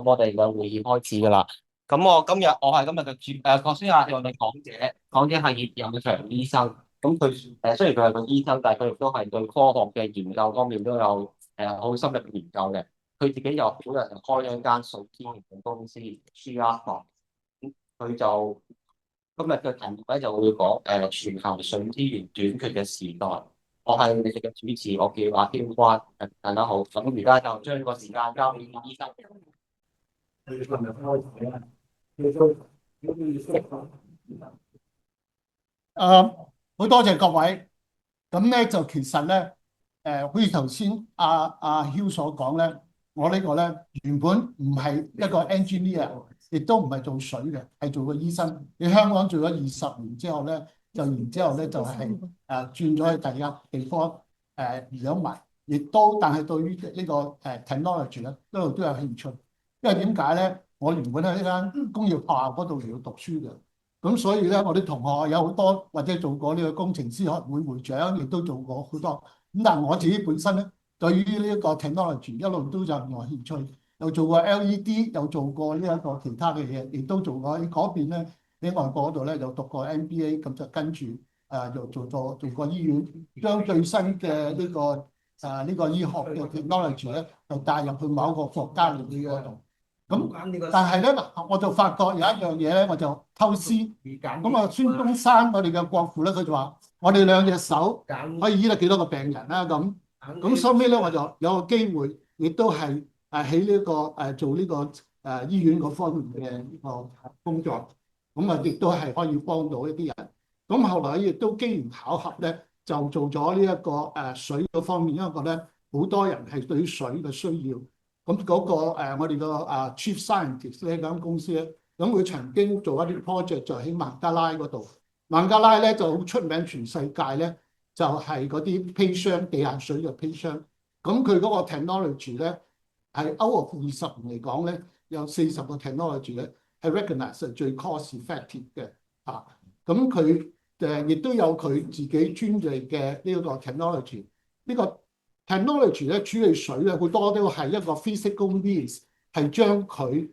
我哋嘅會議開始噶啦。我係今日嘅頭先我哋講者係葉蔭祥醫生。咁佢雖然佢係個醫生，但係佢亦都係對科學嘅研究方面都有好深入嘅研究嘅。佢自己又本人開咗一間水資源嘅公司 Sharp。咁佢就今日嘅題目咧就會講全球水資源短缺嘅時代。我係你哋嘅主持，我叫阿添關。大家好。咁而家就將個時間交俾醫生。好多謝各位。咁咧就其實咧，好似頭先阿軒所講咧，我呢個咧原本唔係一個 engineer，亦都唔係做水嘅，係做個醫生。喺香港做咗20年之後咧，然之後咧就係轉咗去第二地方養埋，亦都但係對於呢個technology 咧一路都有興趣。因為點解咧？我原本喺一間工業學校嗰度嚟到讀書嘅。咁所以咧，我啲同學有好多或者做過呢個工程師學會會長，亦都做過好多。咁但係我自己本身咧，對於呢一個 technology 一路都有興趣，又做過 LED，又做過呢一個其他嘅嘢，亦都做過喺嗰邊咧，喺外國嗰度咧又讀過 MBA，咁就跟住又做過醫院，將最新嘅呢個醫學嘅 technology 咧，就帶入去某一個國家裏邊嗰度。咁但係咧，我就發覺有一樣嘢咧，我就偷師。咁啊，孫中山我哋嘅國父咧，佢就話：我哋兩隻手可以醫得幾多個病人啦？咁收尾咧，我就有個機會，亦都係喺呢個做呢個醫院嗰方面嘅呢個工作。咁啊，亦都係可以幫到一啲人。咁後來亦都機緣巧合咧，就做咗呢一個水嗰方面，因為覺得好多人係對於水嘅需要。咁嗰個我哋個Chief Scientist 呢間公司咧，咁佢曾經做一啲 project 就喺孟加拉嗰度。孟加拉咧就好出名，全世界咧就係嗰啲砒霜地下水嘅砒霜。咁佢嗰個 technology 咧係 out of 20年嚟講咧，有40個 technology 咧係 recognized 最 cost effective 嘅嚇。咁佢亦都有佢自己專利嘅呢個 technology。呢個 technology 咧處理水咧好多都係一個 physical means，係將佢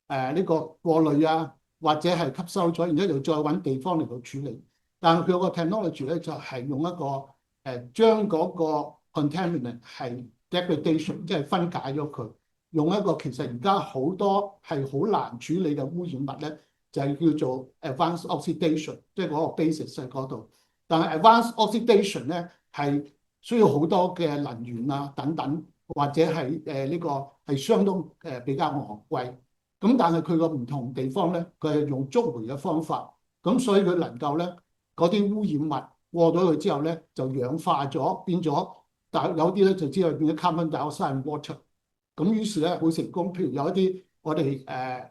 呢個過濾啊，或者係吸收咗，然之後又再揾地方嚟到處理。但係佢有個 technology 咧就係用一個將嗰個 contaminant 係 degradation，即係分解咗佢，用一個其實而家好多係好難處理嘅污染物咧，就係叫做 advanced oxidation，即係嗰個 basis 喺嗰度。但係 advanced oxidation 咧係需要好多嘅能源啊等等，或者係呢個係相當比較昂貴。咁但係佢個唔同地方咧，佢係用觸媒嘅方法，咁所以佢能夠咧嗰啲污染物過咗去之後咧就氧化咗，變咗，但有啲咧就只係變咗 carbon dioxide water。咁於是咧好成功。譬如有一啲我哋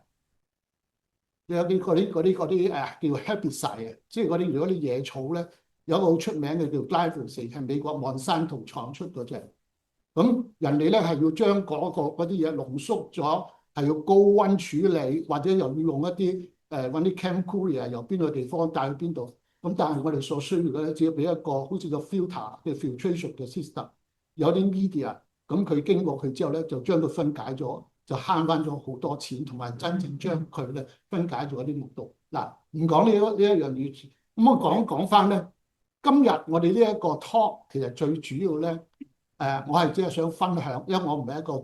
有啲嗰啲叫 herbicide 啊，即係嗰啲如果啲野草咧，有一個好出名嘅叫 glyphosate，係美國莫山圖廠出嗰隻。咁人哋咧係要將嗰啲嘢濃縮咗，係要高溫處理，或者又要用一啲揾啲 chem courier 由邊個地方帶去邊度。咁但係我哋所需要嘅咧，只要俾一個好似個 filter 嘅 filtration 嘅 system，有啲 media，咁佢經過佢之後咧，就將佢分解咗，就慳翻咗好多錢，同埋真正將佢咧分解咗一啲木毒。嗱，唔講呢一樣嘢，咁我講翻咧，今日我哋呢一個 talk 其實最主要咧。我係只係想分享，因為我唔係一個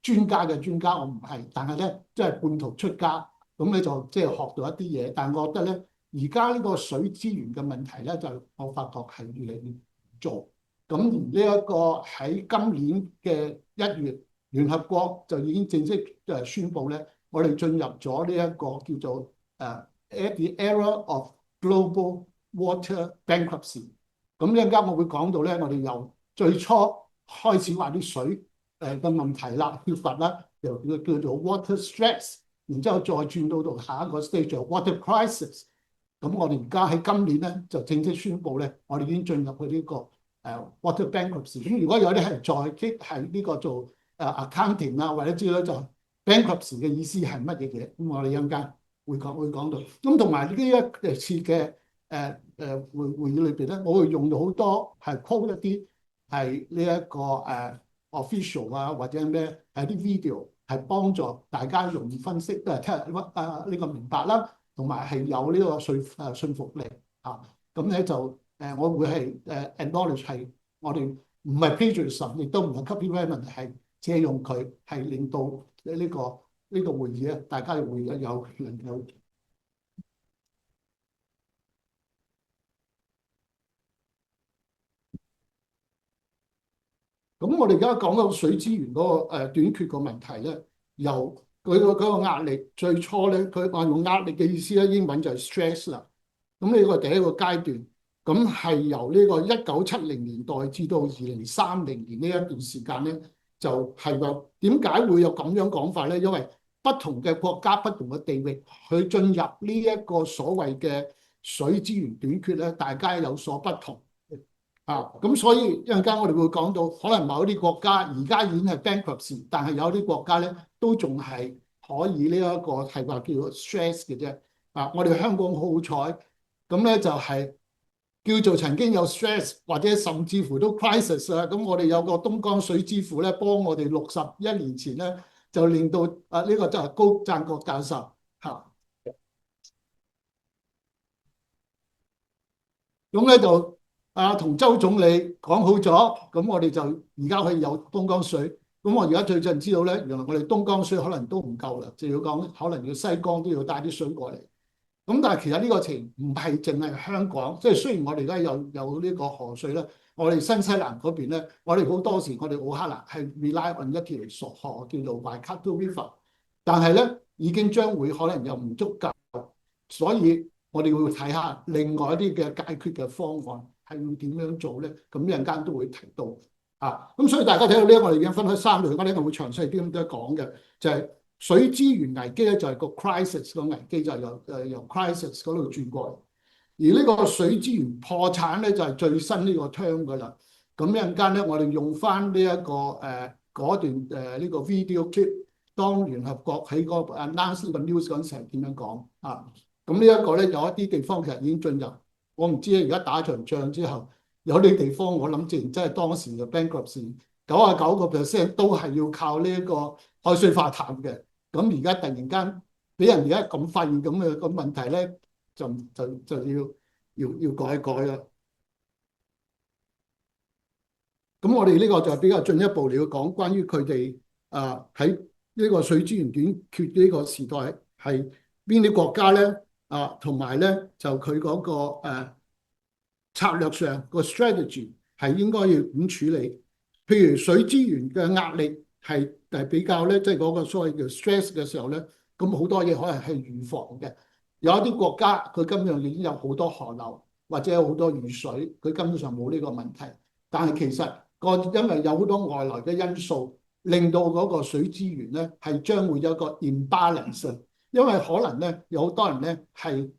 專家嘅專家，我唔係。但係咧，即係半途出家，咁你就即係學到一啲嘢。但係我覺得咧，而家呢個水資源嘅問題咧，就我發覺係越嚟越做。咁而呢一個喺今年嘅1月，聯合國就已經正式宣布咧，我哋進入咗呢一個叫做at the era of global water bankruptcy。咁一陣間我會講到咧，我哋由最初開始話啲水嘅問題啦、缺乏啦，又叫做 water stress，然之後再轉到下一個 stage 就 water crisis。咁我哋而家喺今年咧就正式宣布咧，我哋已經進入去呢個water bankruptcy。咁如果有啲係在即係呢個做accounting 啊或者之類，就 bankruptcy 嘅意思係乜嘢嘢？咁我哋一陣間會講到。咁同埋呢一次嘅會議裏邊咧，我會用到好多係 quote 一啲係呢一個official 啊或者咩係啲 video 係幫助大家容易分析，聽呢個明白啦，同埋係有呢個信服力啊。咁咧就我會係acknowledge 係我哋唔係 plagiarism，亦都唔係 copyright，係借用佢係令到呢個會議咧，大家嘅會議有能夠。咁我哋而家講到水資源嗰個短缺個問題咧，由佢個壓力最初咧，佢話用壓力嘅意思咧，英文就係 stress 啦。咁呢個第一個階段，咁係由呢個1970年代至到2030年呢一段時間咧，就係話點解會有咁樣講法咧？因為不同嘅國家、不同嘅地域，去進入呢一個所謂嘅水資源短缺咧，大家有所不同。咁所以一陣間我哋會講到，可能某啲國家而家已經係 bankruptcy，但係有啲國家咧都仲係可以呢一個係話叫做 stress 嘅啫。我哋香港好好彩，咁咧就係叫做曾經有 stress 或者甚至乎都 crisis 啦。咁我哋有個東江水之父咧，幫我哋61年前咧就令到呢個就係高贊國教授咁咧就。同周總理講好咗，咁我哋就而家可以有東江水。咁我而家最近知道咧，原來我哋東江水可能都唔夠啦，就要講可能要西江都要帶啲水過嚟。咁但係其實呢個情唔係淨係香港，即係雖然我哋而家有呢個河水咧，我哋新西蘭嗰邊咧，我哋好多時我哋奧克蘭係 rely on 一條索河叫做 Waikato River，但係咧已經將會可能又唔足夠，所以我哋會睇下另外一啲嘅解決嘅方案。係要點樣做咧？咁一陣間都會提到咁所以大家睇到呢，我哋已經分開3類，我哋會詳細啲咁多講嘅，就係水資源危機咧，就係個 crisis 個危機，就係由 crisis 嗰度轉過嚟。而呢個水資源破產咧，就係最新呢個 term 噶啦。咁一陣間咧，我哋用翻呢一個嗰段呢個 video clip，當聯合國喺個 announce 呢個 news 嗰陣時係點樣講咁呢一個咧，有一啲地方其實已經進入。我唔知咧，而家打場仗之後，有啲地方我諗正真係當時嘅 bankruptcy， 99% 都係要靠呢一個海水化淡嘅。咁而家突然間俾人而家咁發現咁嘅個問題咧，就要改一改啦。咁我哋呢個就比較進一步嚟講，關於佢哋喺呢個水資源短缺呢個時代係邊啲國家咧？同埋咧就佢嗰個策略上個 strategy 係應該要點處理？譬如水資源嘅壓力係比較咧，即係嗰個所謂叫 stress 嘅時候咧，咁好多嘢可能係預防嘅。有一啲國家佢根本已經有好多河流或者有好多雨水，佢根本上冇呢個問題。但係其實因為有好多外來嘅因素，令到嗰個水資源咧係將會有一個 imbalance。因為可能咧有好多人咧係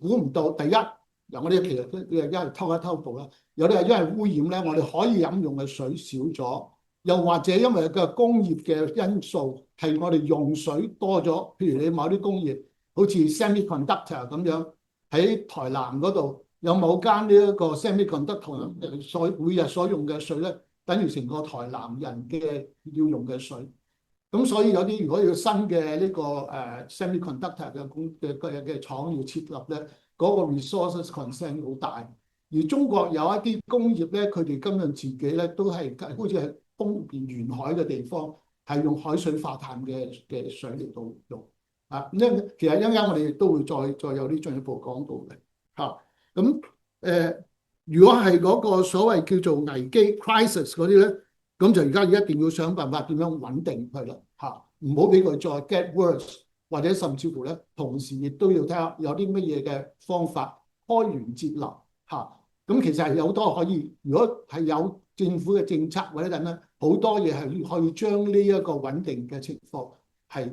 估唔到，第一嗱，我哋其實因為偷一偷步啦，有啲係因為污染咧，我哋可以飲用嘅水少咗，又或者因為個工業嘅因素係我哋用水多咗，譬如你某啲工業好似 semiconductor 咁樣喺台南嗰度有某間呢一個 semiconductor 所每日所用嘅水咧，等於成個台南人嘅要用嘅水。咁所以有啲如果要新嘅呢個semiconductor 嘅廠要設立咧，嗰個 resources concern 好大。而中國有一啲工業咧，佢哋今日自己咧都係好似係東邊沿海嘅地方，係用海水化淡嘅水嚟到用其實一陣間我哋亦都會再有啲進一步講到嘅咁如果係嗰個所謂叫做危機 crisis 嗰啲咧。咁就而家一定要想辦法點樣穩定佢啦唔好俾佢再 get worse， 或者甚至乎咧，同時亦都要睇下有啲乜嘢嘅方法開源節流咁其實係有好多可以，如果係有政府嘅政策或者等咧，好多嘢係可以將呢一個穩定嘅情況係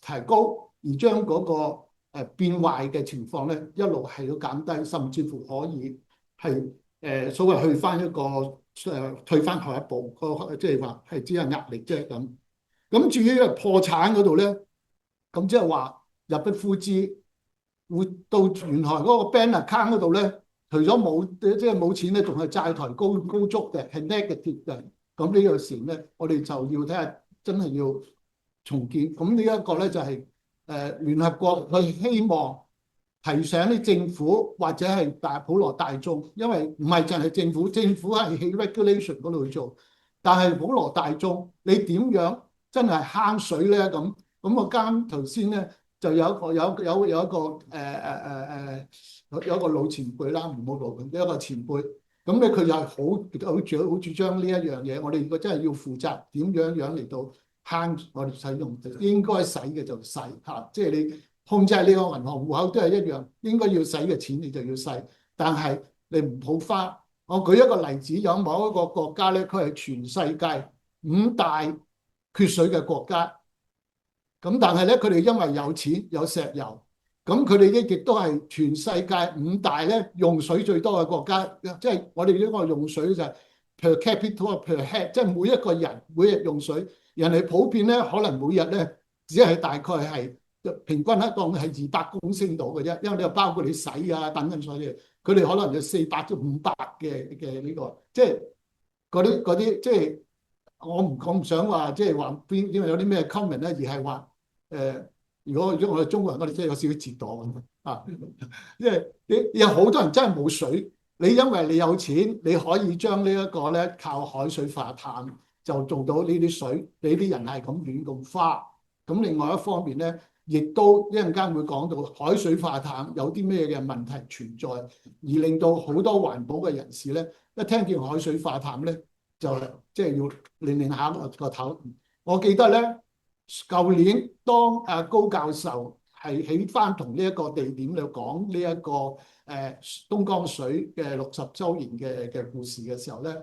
提高，而將嗰個變壞嘅情況咧一路係要減低，甚至乎可以係所謂去翻一個。退翻後一步，即係話係只係壓力啫咁。咁至於破產嗰度咧，咁即係話入不敷支，會到原來嗰個 bank account 嗰度咧，除咗冇錢咧，仲係債台高築嘅，係 negative 嘅。咁呢個時咧，我哋就要睇下真係要重建。咁呢一個咧就係聯合國佢希望提醒啲政府或者係普羅大眾，因為唔係淨係政府，政府係喺 regulation 嗰度去做，但係普羅大眾你點樣真係慳水咧？咁我啱頭先咧就有一個有一個老前輩啦，唔好老一個前輩。咁咧佢又係好主張呢一樣嘢。我哋如果真係要負責點樣嚟到慳我哋使用，應該使嘅就使嚇，即係你控制呢個銀行戶口都係一樣，應該要使嘅錢你就要使，但係你唔好花。我舉一個例子，有某一個國家咧，佢係全世界5大缺水嘅國家，咁但係咧佢哋因為有錢有石油。咁佢哋亦都係全世界5大咧用水最多嘅國家，即係我哋呢個用水就係 per capita per head，即係每一個人每日用水，人哋普遍咧可能每日咧只係大概係平均一當係200公升度嘅啫，因為你又包括你洗啊等等所有，佢哋可能有400至500嘅呢個，即係嗰啲即係我唔想話即係話邊因為有啲咩 comment 咧，而係話如果我哋中國人，我哋真係有少少折墮咁啊！因為你有好多人真係冇水，你因為你有錢，你可以將呢一個咧靠海水化淡就做到呢啲水，你啲人係咁亂咁花。咁另外一方面咧，亦都一陣間會講到海水化淡有啲咩嘅問題存在，而令到好多環保嘅人士咧一聽見海水化淡咧，就即係要擰下個頭。我記得咧。舊年當高教授係起翻同呢一個地點嚟講呢一個東江水嘅60週年嘅故事嘅時候咧，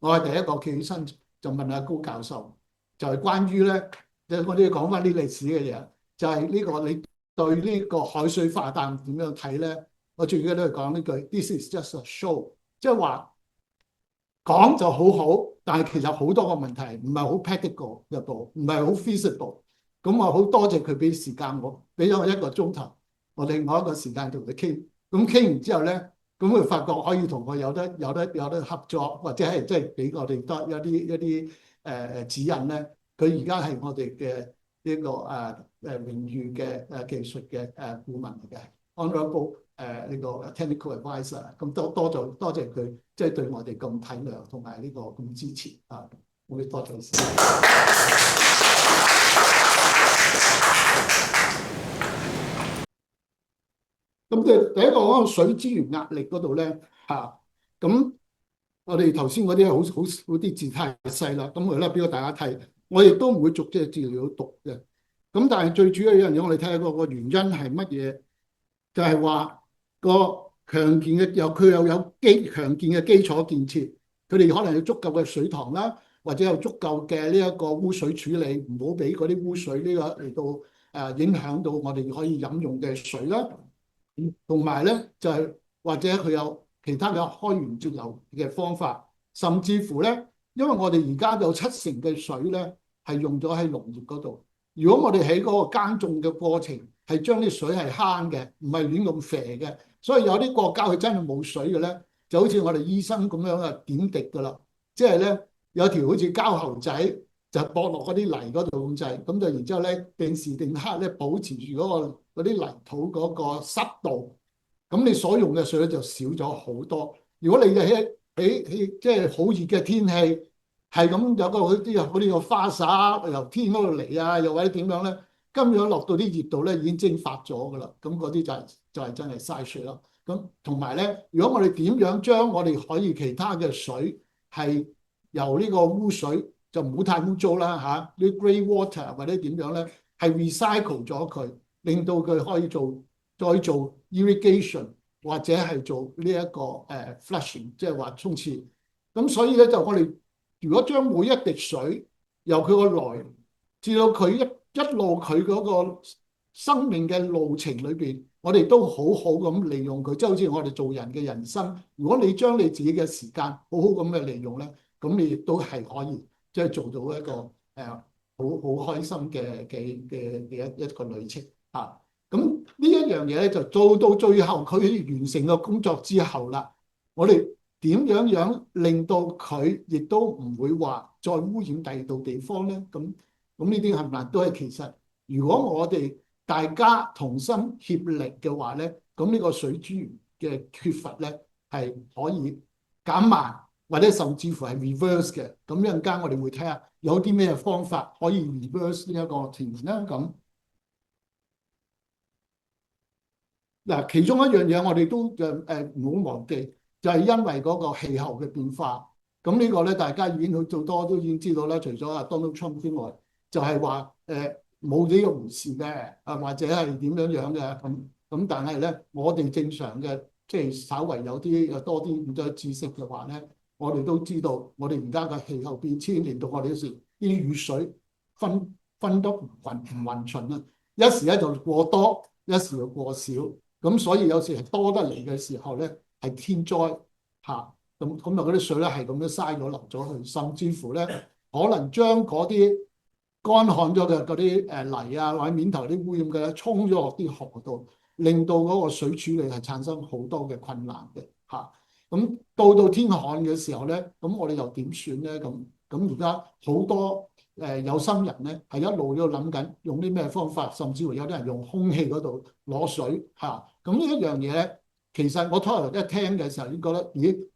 我係第一個企起身就問阿高教授，就係關於咧，我哋要講翻啲歷史嘅嘢，就係呢個你對呢個海水化淡點樣睇咧？我最記得都係講呢句 ，This is just a show， 即係話講就好好。但係其實好多個問題唔係好 practical 入到，唔係好 feasible。咁我好多謝佢俾時間我，俾咗我1個鐘頭，我另外一個時間同佢傾。咁傾完之後咧，咁佢發覺可以同我有得合作，或者係即係俾我哋多一啲指引咧。佢而家係我哋嘅呢個榮譽嘅技術嘅顧問嚟嘅 honorable 呢個 technical advisor。咁多謝佢，即係對我哋咁體諒同埋呢個咁支持啊！我哋多謝先。咁即係第一個嗰個水資源壓力嗰度咧嚇，咁我哋頭先嗰啲好啲字太細啦，咁我咧俾個大家睇，我亦都唔會逐隻字嚟讀嘅。咁但係最主要一樣嘢，我哋睇下個原因係乜嘢？就係話個強健嘅佢又有強健嘅基礎建設，佢哋可能有足夠嘅水塘啦，或者有足夠嘅呢一個污水處理，唔好俾嗰啲污水呢個嚟到影響到我哋可以飲用嘅水啦。同埋咧就係或者佢有其他嘅開源節流嘅方法，甚至乎咧，因為我哋而家有70%嘅水咧係用咗喺農業嗰度。如果我哋喺嗰個耕種嘅過程係將啲水係慳嘅，唔係亂咁肥嘅，所以有啲國家佢真係冇水嘅咧，就好似我哋醫生咁樣啊點滴㗎啦，即係咧有條好似膠喉仔就駁落嗰啲泥嗰度咁滯，咁就然之後咧定時定刻咧保持住嗰啲泥土嗰個濕度，咁你所用嘅水就少咗好多。如果你喺即係好熱嘅天氣，係咁有嗰啲個花灑由天嗰度嚟啊，又或者點樣咧？今日落到啲熱度咧已經蒸發咗㗎啦，咁嗰啲就係真係嘥水咯。咁同埋咧，如果我哋點樣將我哋可以其他嘅水係由呢個污水就唔好太污糟啦嚇，啲 grey water 或者點樣咧，係 recycle 咗佢，令到佢可以再做 irrigation 或者係做呢一個flushing， 即係話沖廁。咁所以咧就我哋如果將每一滴水由佢個來至到佢一路佢嗰個生命嘅路程裏邊，我哋都好好咁利用佢，即係好似我哋做人嘅人生。如果你將你自己嘅時間好好咁嘅利用咧，咁你亦都係可以即係做到一個好開心嘅一個旅程啊！咁呢一樣嘢咧就做到最後，佢完成個工作之後啦，我哋點樣令到佢亦都唔會話再污染第二度地方咧？咁咁呢啲係咪都係其實，如果我哋大家同心協力嘅話咧，咁呢個水資源嘅缺乏咧係可以減慢，或者甚至乎係 reverse 嘅。咁一陣間我哋會睇下有啲咩方法可以 reverse 呢一個情形啦。咁嗱，其中一樣嘢我哋都唔好忘記，就係因為嗰個氣候嘅變化。咁呢個咧，大家已經好多都已經知道啦。除咗阿 Donald Trump 之外，就係話冇呢個回事嘅，或者係點樣樣嘅咁。但係咧，我哋正常嘅即係稍為有啲多啲咁多知識嘅話咧，我哋都知道，我哋而家嘅氣候變遷令到我哋嗰時呢啲雨水分得唔均勻啦，一時咧就過多，一時就過少。咁所以有時係多得嚟嘅時候咧，係天災嚇。咁嗰啲水咧係咁樣嘥咗流咗去，甚至乎咧可能將嗰啲乾旱咗嘅嗰啲泥啊或者面頭啲污染嘅沖咗落啲河度，令到嗰個水處理係產生好多嘅困難嘅嚇。咁到天旱嘅時候咧，咁我哋又點算咧？咁而家好多有心人咧係一路都諗緊用啲咩方法，甚至乎有啲人用空氣嗰度攞水嚇。咁呢一樣嘢咧，其實我初頭一聽嘅時候，已經覺得咦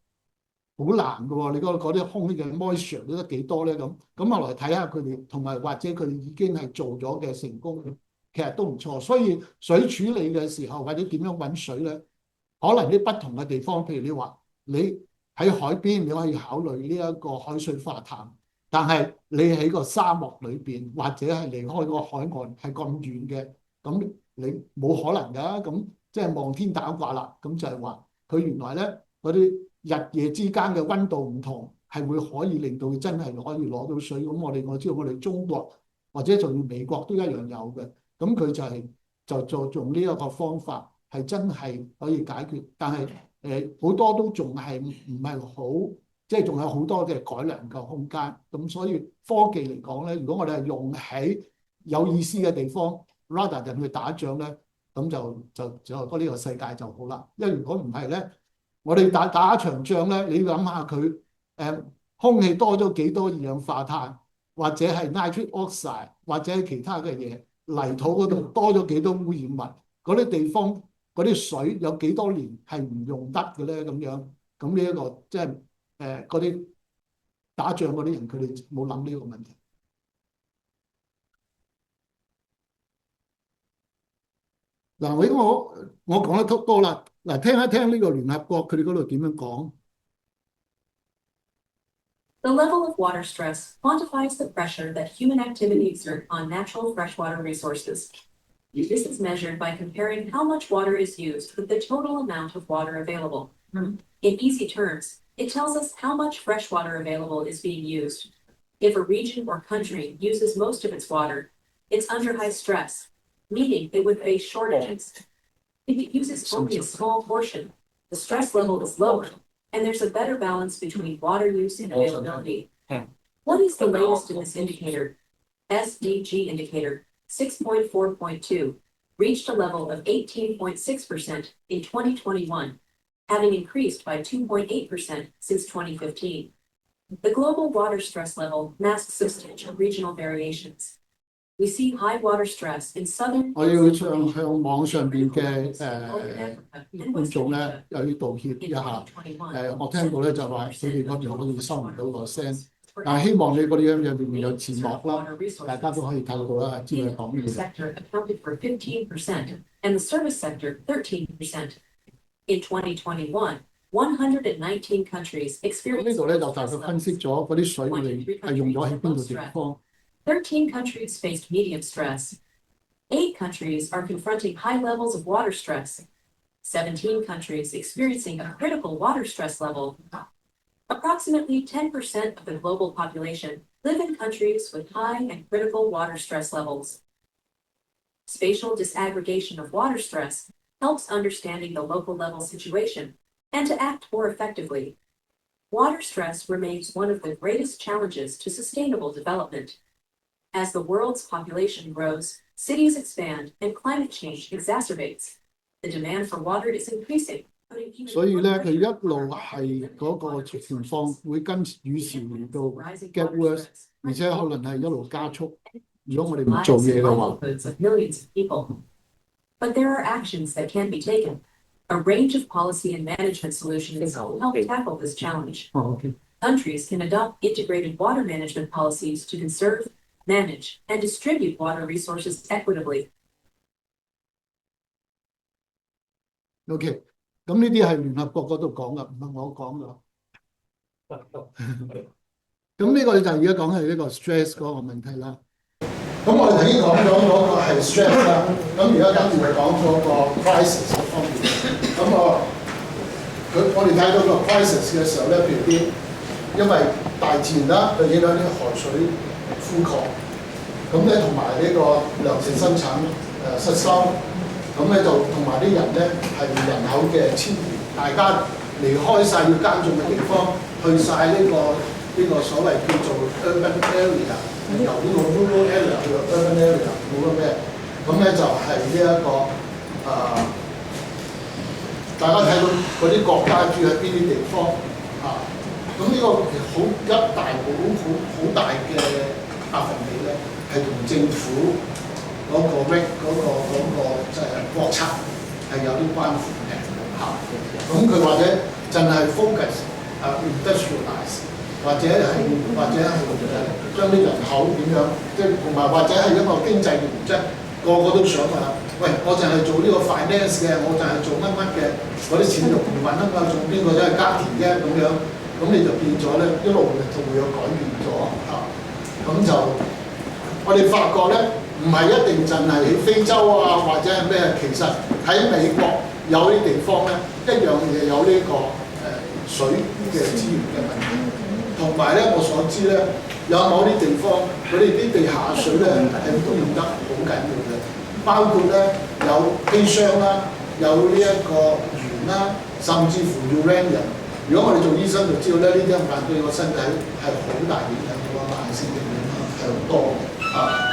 好難㗎喎！你嗰啲空氣嘅 moisture 都得幾多咧？咁後來睇下佢哋，同埋或者佢哋已經係做咗嘅成功，其實都唔錯。所以水處理嘅時候或者點樣揾水咧，可能啲不同嘅地方，譬如你話你喺海邊，你可以考慮呢一個海水化淡。但係你喺個沙漠裏邊，或者係離開個海岸係咁遠嘅，咁你冇可能㗎。咁即係望天打卦啦。咁就係話佢原來咧嗰啲日夜之間嘅溫度唔同，係會可以令到佢真係可以攞到水。咁我知道我哋中國或者仲要美國都一樣有嘅。咁佢就用呢一個方法係真係可以解決，但係好多都仲係唔係好。即係仲有好多嘅改良嘅空間，咁所以科技嚟講咧，如果我哋係用喺有意思嘅地方，rather than去打仗咧，咁就呢個世界就好啦。因為如果唔係咧，我哋打一場仗咧，你諗下佢空氣多咗幾多二氧化碳，或者係 nitric oxide，或者其他嘅嘢，泥土嗰度多咗幾多污染物，嗰啲地方嗰啲水有幾多年係唔用得嘅咧？咁樣咁呢一個即係。嗰啲打仗嗰啲人，佢哋冇諗呢個問題。嗱，我講得多啦。嗱，聽一聽呢個聯合國佢哋嗰度點樣講。The level of water stress quantifies the pressure that human activity exert on natural freshwater resources. This is measured by comparing how much water is used with the total amount of water available. In easy terms, it tells us how much fresh water available is being used. If a region or country uses most of its water, it's under high stress, meaning it would face shortages. If it uses only a small portion, the stress level is lower, and there's a better balance between water use and availability. What is the latest in this indicator? SDG indicator 6.4.2 reached a level of 18.6% in 2021. Having increased by 2.8% since 2015. The global water stress level masks substantial regional variations. We see high water stress in southern. 我要向網上邊嘅觀眾咧，又要道歉一下。我聽到咧就話佢哋嗰邊好似收唔到個聲，但係希望你嗰啲入邊有字幕啦，大家都可以睇到啦，知佢講咩嘢。Sector accounted for 15%, and the service sector 13%. In 2021, 119 countries experienced. 呢度咧就大概分析咗嗰啲水我哋係用咗喺邊度地方。13 countries faced medium stress. 8 countries are confronting high levels of water stress. 17 countries experiencing a critical water stress level. Approximately 10% of the global population live in countries with high and critical water stress levels. Spatial disaggregation of water stress helps understanding the local level situation and to act more effectively. Water stress remains one of the greatest challenges to sustainable development. As the world's population grows, cities expand, and climate change exacerbates. The demand for water is increasing. 所以咧，佢一路係嗰個情況會跟與時嚟到 get worse，而且可能係一路加速。如果我哋唔做 lives 嘢 and 嘅話， livelihoods of millions of people. But there are actions that can be taken. A range of policy and management solutions will help tackle this challenge. OK， Countries can adopt integrated water management policies to conserve, manage, and distribute water resources equitably. OK， 咁呢啲係聯合國嗰度講噶，唔係我講噶。咁呢個就而家講係呢個 stress 嗰個問題啦。咁我哋頭先講咗嗰個係 stress 啦，咁而家跟住就講嗰個 crisis 嗰方面。咁我哋睇到個 crisis 嘅時候咧，譬如啲因為大自然啦，佢影響啲河水枯涸，咁咧同埋呢個糧食生產失收。咁咧就同埋啲人咧係人口嘅遷移，大家離開晒要耕種嘅地方，去晒呢個所謂叫做 urban area， 由呢個 rural area 去到 urban area， 冇乜咩。咁咧就係呢一個大家睇到嗰啲國家住喺邊啲地方啊？咁呢個好大嘅百分比咧，係同政府嗰個就係國策係有啲關乎嘅嚇，咁佢或者淨係 focus industrialize， 或者係將啲人口點樣，即係同埋或者係一個經濟原則，個個都想話，喂，我淨係做呢個 finance 嘅，我淨係做乜嘅，嗰啲錢就唔揾啊嘛，做邊個都係耕田啫咁樣，咁你就變咗咧，一路就會有改變咗嚇，咁就我哋發覺咧。唔係一定淨係喺非洲啊，或者係咩？其實喺美國有啲地方咧，一樣嘢有呢個水嘅資源嘅問題。同埋咧，我所知咧，有某啲地方佢哋啲地下水咧係都用得好緊要嘅，包括咧有砒霜啦，有呢一個鉛啦，甚至乎 uranium。如果我哋做醫生就知道咧，呢啲物對個身體係好大影響，個慢性嘅影響係好多啊。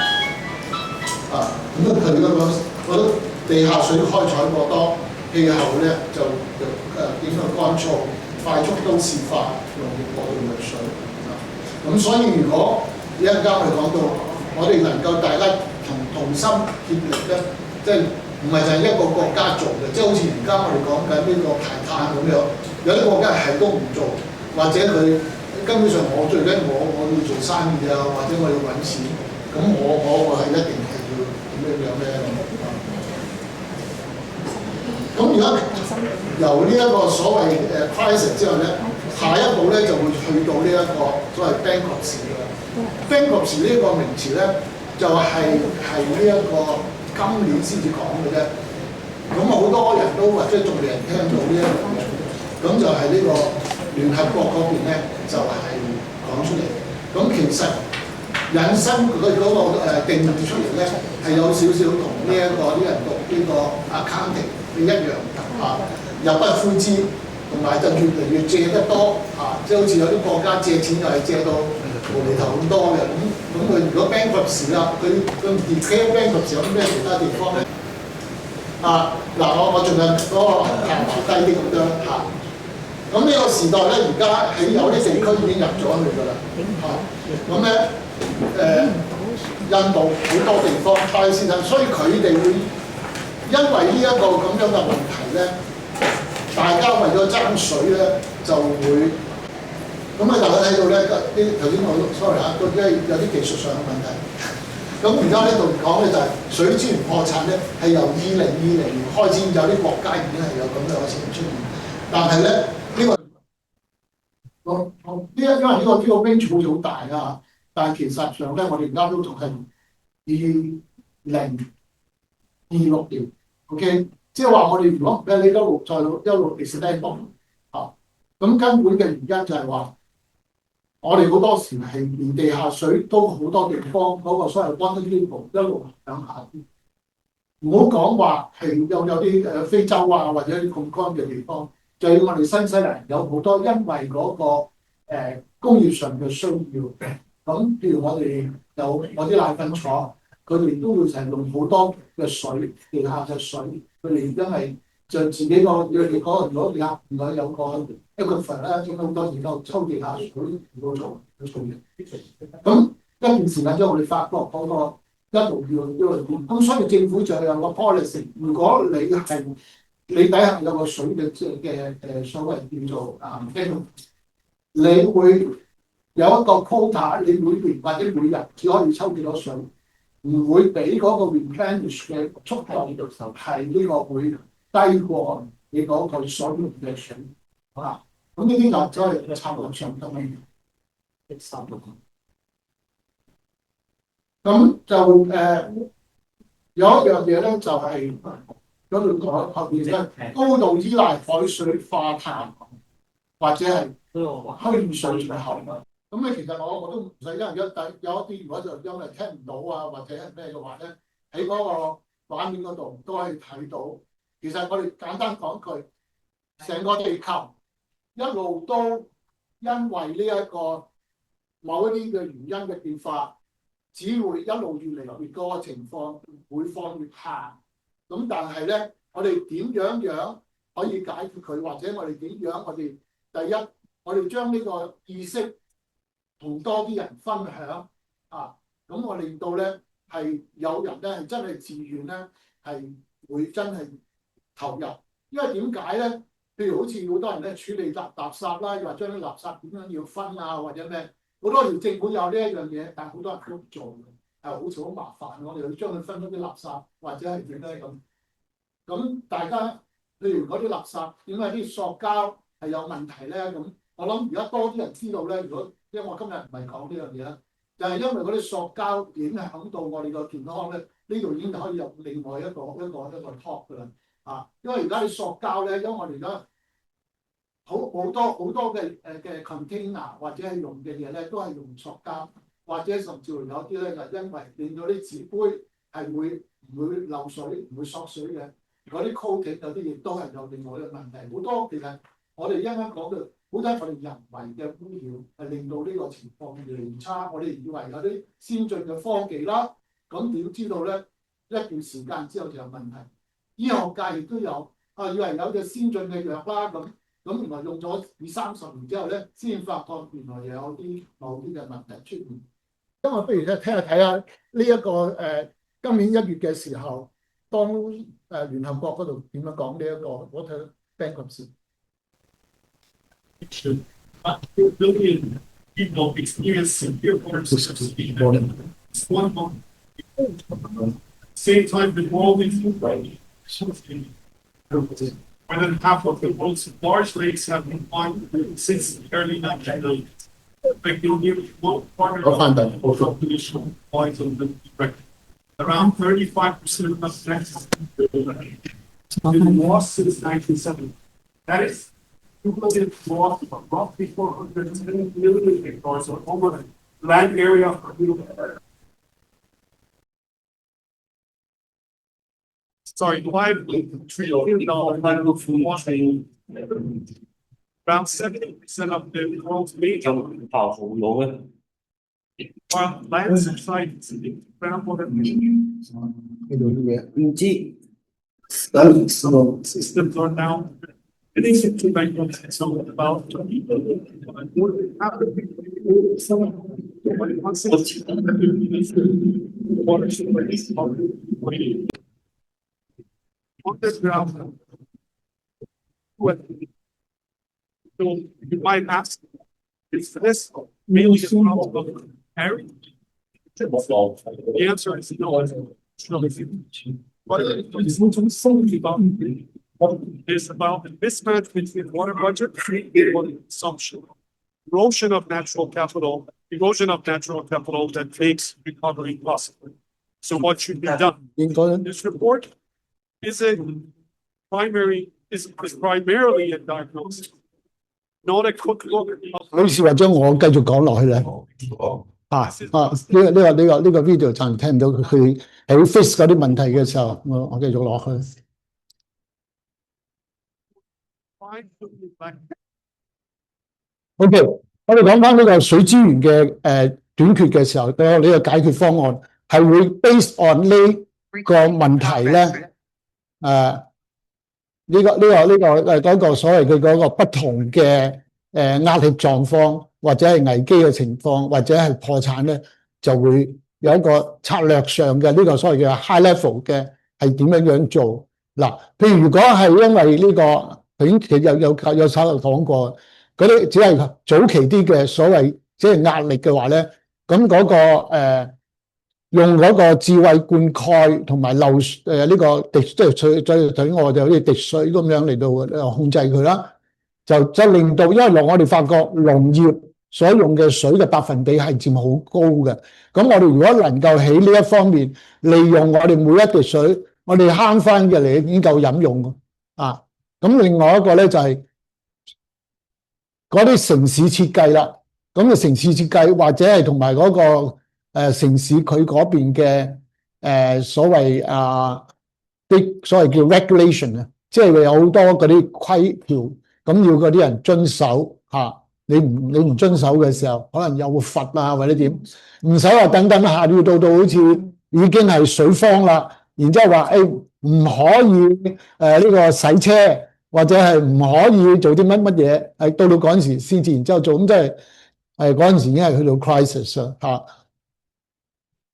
咁佢咁樣，覺得地下水開採過多，氣候咧就點樣乾燥、快速都市化、容易過度濾水。咁所以如果一陣間我哋講到，我哋能夠大家同心協力咧，即係唔係就係一個國家做嘅，即係好似而家我哋講緊呢個排碳咁樣，有啲國家係都唔做，或者佢根本上我最緊我要做生意啊，或者我要揾錢，咁我係一定係。咁樣咧，咁而家由呢一個所謂crisis 之後咧，下一步咧就會去到呢一個所謂 bankruptcy 嘅。bankruptcy 呢個名詞咧，就係呢一個今年先至講嘅啫。咁好多人都或者仲未人聽到呢一樣嘢，咁就係呢個聯合國嗰邊咧就係講出嚟。咁其實引申佢嗰個定義出嚟咧，係有少少同呢一個啲人讀呢個 accounting 嘅一樣啊，入不敷支，同埋就越嚟越借得多啊，即係好似有啲國家借錢就係借到無厘頭咁多嘅，咁佢如果 bankruptcy 啦，佢 declare bankruptcy 有啲咩其他地方咧？嗱，我仲有嗰個低啲咁樣嚇。咁呢個時代咧，而家喺有啲地區已經入咗去㗎啦，咁咧。印度好多地方巴基斯坦，所以佢哋會因為呢一個咁樣嘅問題咧，大家為咗爭水咧就會咁啊！大家睇到咧，啲頭先我 sorry 啊，都有啲技術上嘅問題。咁而家呢度講咧就係水資源破產咧，係由2020年開始有啲國家已經係有咁樣嘅情況出現，但係咧因為呢個 range 好大啊。但係其實上咧，我哋而家都仲係2026年 ，OK， 即係話我哋如果唔俾你一路 extend 啊，咁根本嘅原因就係話，我哋好多時係連地下水都好多地方嗰個所謂 water table 一路向下跌，唔好講話係有啲非洲啊或者啲咁乾嘅地方，就要我哋新西蘭有好多因為嗰個工業上嘅需要。咁譬如我哋有啲奶粉廠，佢哋都會成日用好多嘅水，地下嘅水，佢哋因為就自己個如果你有個一個份咧，咁好多時都抽地下水嚟到做嘢。咁一段時間之後，我哋發覺嗰個一路要去變。咁所以政府就有個 policy，如果你底下有個水嘅所謂叫做你會有一個 quota，你每年或者每日只可以抽幾多水，唔會俾嗰個 replenish 嘅速度係呢個會低過你嗰個水源嘅水啊。咁呢啲就係策略上咁樣。咁就有一樣嘢咧，就係嗰度講後邊咧，高度依賴海水化淡或者係虛水嘅喉。咁咧其實我都唔使因為有一啲如果就因為聽唔到啊或者係咩嘅話咧，喺嗰個畫面嗰度都可以睇到。其實我哋簡單講句，成個地球一路都因為呢一個某一啲嘅原因嘅變化，只會一路越嚟越多嘅情況，每況愈下。咁但係咧，我哋點樣可以解決佢，或者我哋點樣我哋第一，我哋將呢個意識同多啲人分享啊，咁我令到咧係有人咧係真係自願咧係會真係投入，因為點解咧？譬如好似好多人咧處理垃圾啦，又話將啲垃圾點樣要分啊，或者咩？好多時政府有呢一樣嘢，但係好多人都唔做嘅，好似好麻煩。我哋要將佢分咗啲垃圾，或者係點咧咁。咁大家譬如嗰啲垃圾點解啲塑膠係有問題咧？咁我諗而家多啲人知道咧。如果因為我今日唔係講呢樣嘢啦，就係因為嗰啲塑膠影響到我哋個健康咧，呢度已經可以有另外一個 talk 㗎啦。因為而家啲塑膠咧，因為我哋而家好多嘅container 或者係用嘅嘢咧，都係用塑膠，或者甚至乎有啲咧就因為令到啲紙杯係唔會漏水、唔會縮水嘅。嗰啲 coating 有啲嘢都係有另外嘅問題。好多其實我哋一啱講嘅，好多我哋人為嘅污染係令到呢個情況越嚟越差。我哋以為有啲先進嘅科技啦，咁點知道咧一段時間之後就有問題。醫學界亦都有以為有隻先進嘅藥啦，咁原來用咗20-30年之後咧，先發覺原來有某啲嘅問題出現。咁我不如咧睇下呢一個今年1月嘅時候，當聯合國嗰度點樣講呢一個 water bankruptcy。1 billion people experience severe water scarcity. Same time, the world is more than half of the world's large lakes have been mined since the early 1990s, affecting nearly 1/4 of the population points on the record. Around 35% of Texas has been lost since 1970. That is cumulative loss of roughly 410 million hectares of over land area for Sorry, $5 trillion around 70% of the world's major while land subsides groundwater systems are now getting into bankruptcy. So about 20 billion water supply on this ground. So you might ask, is this mainly the problem of Harry? The answer is no. But it's about the mismatch between water budget and water consumption. Erosion of natural capital that makes recovery possible. So what should be done? This report is primarily a diagnosis, not a quick look. 唔好意思，或者我繼續講落去咧。呢個 video 暫時聽唔到佢喺 fix 嗰啲問題嘅時候，我繼續落去。OK， 我哋講翻呢個水資源嘅短缺嘅時候，呢個解決方案係會 based on 呢個問題咧。呢個所謂嘅嗰個不同嘅壓力狀況，或者係危機嘅情況，或者係破產咧，就會有一個策略上嘅呢個所謂嘅 high level 嘅係點樣做。嗱，譬如如果係因為呢個其實有稍後講過嗰啲只係早期啲嘅所謂即係壓力嘅話咧，咁嗰個用嗰個智慧灌溉同埋漏呢個滴即係水我就好似滴水咁樣嚟到控制佢啦，就令到因為我哋發覺農業所用嘅水嘅百分比係佔好高嘅，咁我哋如果能夠喺呢一方面利用我哋每一滴水，我哋慳翻嘅嚟已經夠飲用啊。咁另外一個咧就係嗰啲城市設計啦，咁嘅城市設計或者係同埋嗰個城市佢嗰邊嘅所謂啲所謂叫 regulation 啊，即係有好多嗰啲規條，咁要嗰啲人遵守嚇。你唔遵守嘅時候，可能有罰啊或者點，唔使話等下要到好似已經係水荒啦，然之後話唔可以呢個洗車或者係唔可以做啲乜嘢，係到嗰陣時先至然之後做，咁即係嗰陣時已經係去到 crisis 啦嚇。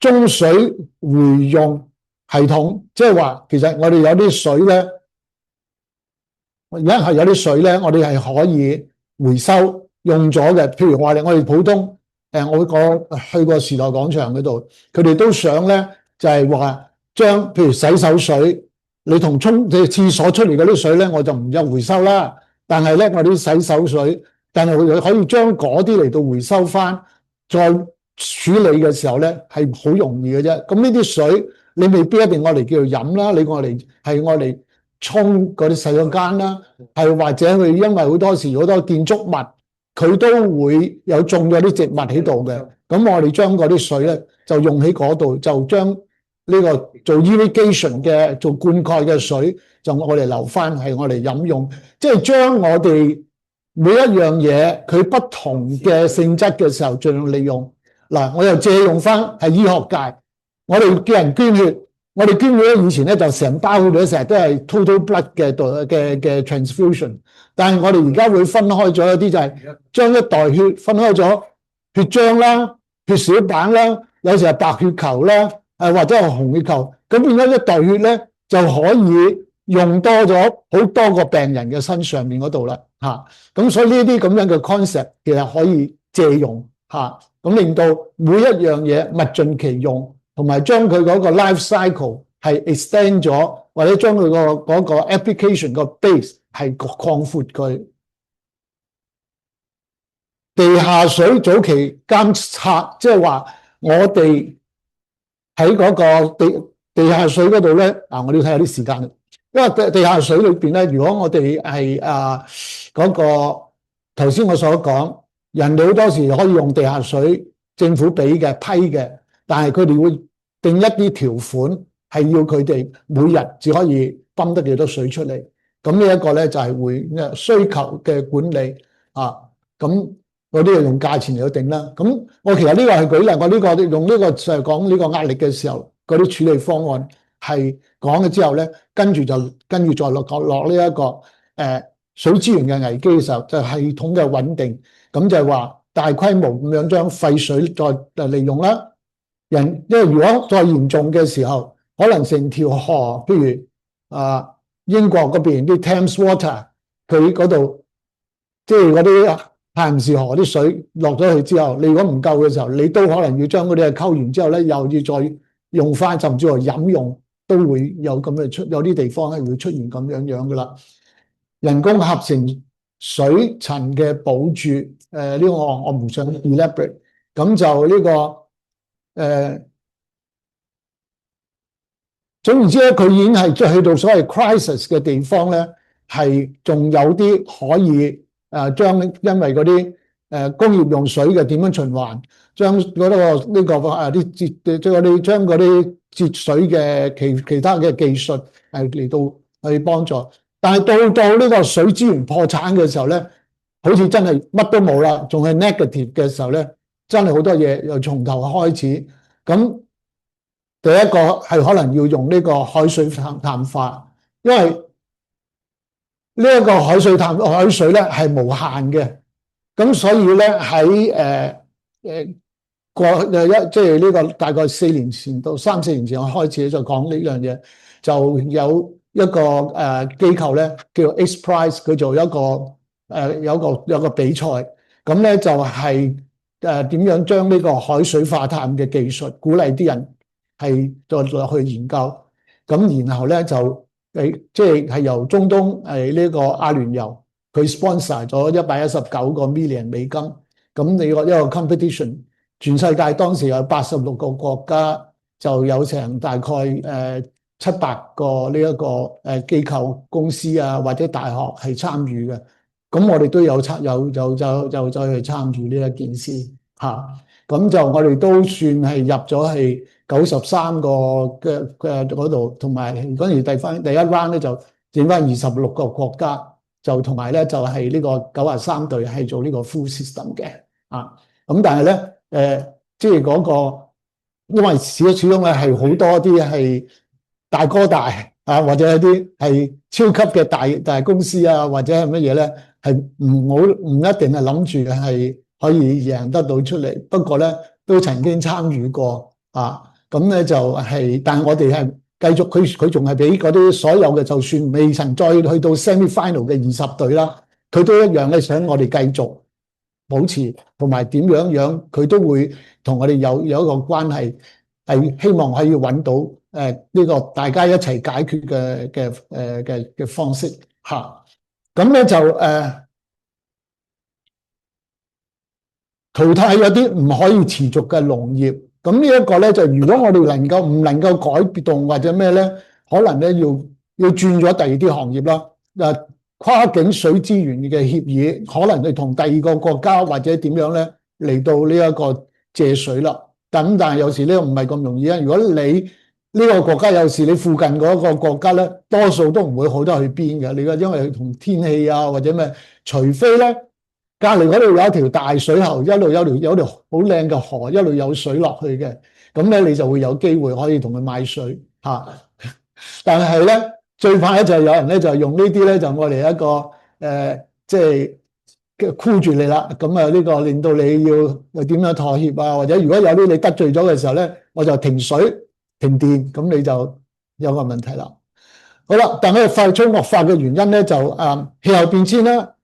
中水回用系統，即係話其實我哋有啲水咧，而家係有啲水咧，我哋係可以回收。用咗嘅，譬如我哋普通我去過時代廣場嗰度，佢哋都想咧就係話將譬如洗手水，你同廁所出嚟嗰啲水咧，我就唔有回收啦。但係咧我啲洗手水，但係佢可以將嗰啲嚟到回收翻，再處理嘅時候咧係好容易嘅啫。咁呢啲水你未必一定我嚟叫做飲啦，你我嚟沖嗰啲洗手間啦，係或者佢因為好多時好多建築物。佢都會有種咗啲植物喺度嘅，咁我哋將嗰啲水咧就用喺嗰度，就將呢個做 irrigation 嘅做灌溉嘅水，就我哋留翻係我哋飲用，即係將我哋每一樣嘢佢不同嘅性質嘅時候盡量利用。嗱，我又借用翻係醫學界，我哋叫人捐血，我哋捐血以前咧就成包血咧成日都係 total blood 嘅 transfusion。但係我哋而家會分開咗一啲，就係將一袋血分開咗血漿啦、血小板啦，有時係白血球啦，或者係紅血球，咁變咗一袋血咧就可以用多咗好多個病人嘅身上面嗰度啦，咁所以呢啲咁樣嘅 concept 其實可以借用咁令到每一樣嘢物盡其用，同埋將佢嗰個 life cycle 係 extend 咗，或者將佢嗰個 application 個 base 係擴闊佢。地下水早期監測，即係話我哋喺嗰個地下水嗰度咧，我哋要睇下啲時間，因為地下水裏邊咧，如果我哋係嗰個頭先我所講，人哋好多時可以用地下水，政府俾嘅批嘅，但係佢哋會定一啲條款，係要佢哋每日只可以泵得幾多水出嚟。咁呢一個咧就係會需求嘅管理咁嗰啲係用價錢嚟定啦。咁我其實呢個係舉例，我呢個用呢個就係講呢個壓力嘅時候，嗰啲處理方案係講咗之後咧，跟住再落呢一個水資源嘅危機嘅時候，就係系統嘅穩定。咁就係話大規模咁樣將廢水再利用啦。因為如果再嚴重嘅時候，可能成條河，譬如英國嗰邊啲 Thames Water， 佢嗰度即係嗰啲泰晤士河啲水落咗去之後，你如果唔夠嘅時候，你都可能要將嗰啲溝完之後咧，又要再用翻，甚至乎飲用都會有咁嘅有啲地方咧會出現咁樣噶啦。人工合成水層嘅保住，呢個我唔想 elaborate， 咁就呢個總言之咧，佢已經係去到所謂 crisis 嘅地方咧，係仲有啲可以將因為嗰啲工業用水嘅點樣循環，將嗰將嗰啲節水嘅其他嘅技術係嚟到去幫助。但係到呢個水資源破產嘅時候咧，好似真係乜都冇啦，仲係 negative 嘅時候咧，真係好多嘢又從頭開始。咁第一個係可能要用呢個海水淡化，因為呢一個海水咧係無限嘅，咁所以咧喺即係呢個大概4年前到3、4年前，我開始就講呢樣嘢，就有一個機構咧叫 X Prize， 佢做一個有個比賽，咁咧就係點樣將呢個海水化淡嘅技術鼓勵啲人係再落去研究，咁然後咧就即係由中東呢個阿聯酋佢 sponsor 咗119個 million 美金，咁你個一個 competition。全世界當時有86個國家，就有成大概700個呢一個機構公司啊，或者大學係參與嘅。咁我哋都有就去參與呢一件事嚇。咁就我哋都算係入咗係93個嘅嗰度，同埋嗰時第一 round 咧就剩翻26個國家，就同埋咧就係呢個93隊係做呢個 full system 嘅啊。咁但係咧。即係嗰個，因為始終咧係好多啲係大哥大啊，或者一啲係超級嘅大公司啊，或者係乜嘢咧，係唔一定係諗住係可以贏得到出嚟。不過咧都曾經參與過啊，咁咧就係，但係我哋係繼續，佢仲係俾嗰啲所有嘅，就算未曾再去到 semi final 嘅20隊啦，佢都一樣咧想我哋繼續保持，同埋點樣佢都會同我哋有一個關係，係希望可以揾到呢個大家一齊解決嘅方式嚇。咁咧就淘汰有啲唔可以持續嘅農業。咁呢一個咧就如果我哋唔能夠改動或者咩咧，可能咧要轉咗第二啲行業啦。跨境水資源嘅協議，可能你同第二個國家或者點樣咧嚟到呢一個借水啦。但係有時呢個唔係咁容易啊。如果你呢個國家有時你附近嗰個國家咧，多數都唔會好得去邊嘅。你因為同天氣啊或者咩，除非咧隔離嗰度有一條大水喉，一路有條好靚嘅河，一路有水落去嘅，咁咧你就會有機會可以同佢買水嚇。但係咧。最怕咧就係有人咧就用呢啲咧就我哋一個即係箍住你啦，咁啊呢個令到你要點樣妥協啊，或者如果有啲你得罪咗嘅時候咧，我就停水停電，咁你就有個問題啦。好啦，但係快速惡化嘅原因咧就氣候變遷啦，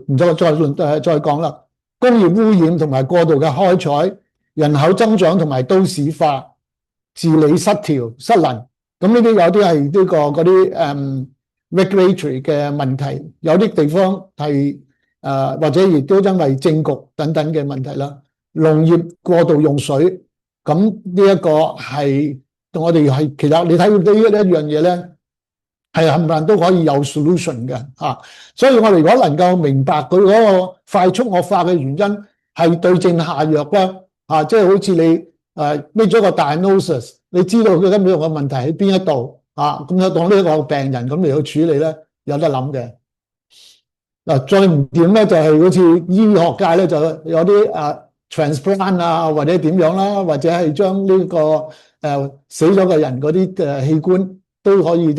唔再講啦，工業污染同埋過度嘅開採，人口增長同埋都市化，治理失調失能。咁呢啲有啲係呢個嗰啲regulatory 嘅問題，有啲地方係或者亦都因為政局等等嘅問題啦。農業過度用水，咁呢一個係我哋係其實你睇到呢一樣嘢咧，係冚唪唥都可以有 solution 嘅嚇。所以我哋如果能夠明白佢嗰個快速惡化嘅原因係對症下藥啦嚇，即係好似你孭咗個 diagnosis。你知道佢根本個問題喺邊一度啊？咁就當呢個病人咁嚟去處理咧，有得諗嘅。嗱，再唔掂咧，就係好似醫學界咧，就有啲transplant 啊，或者點樣啦，或者係將呢個死咗嘅人嗰啲器官都可以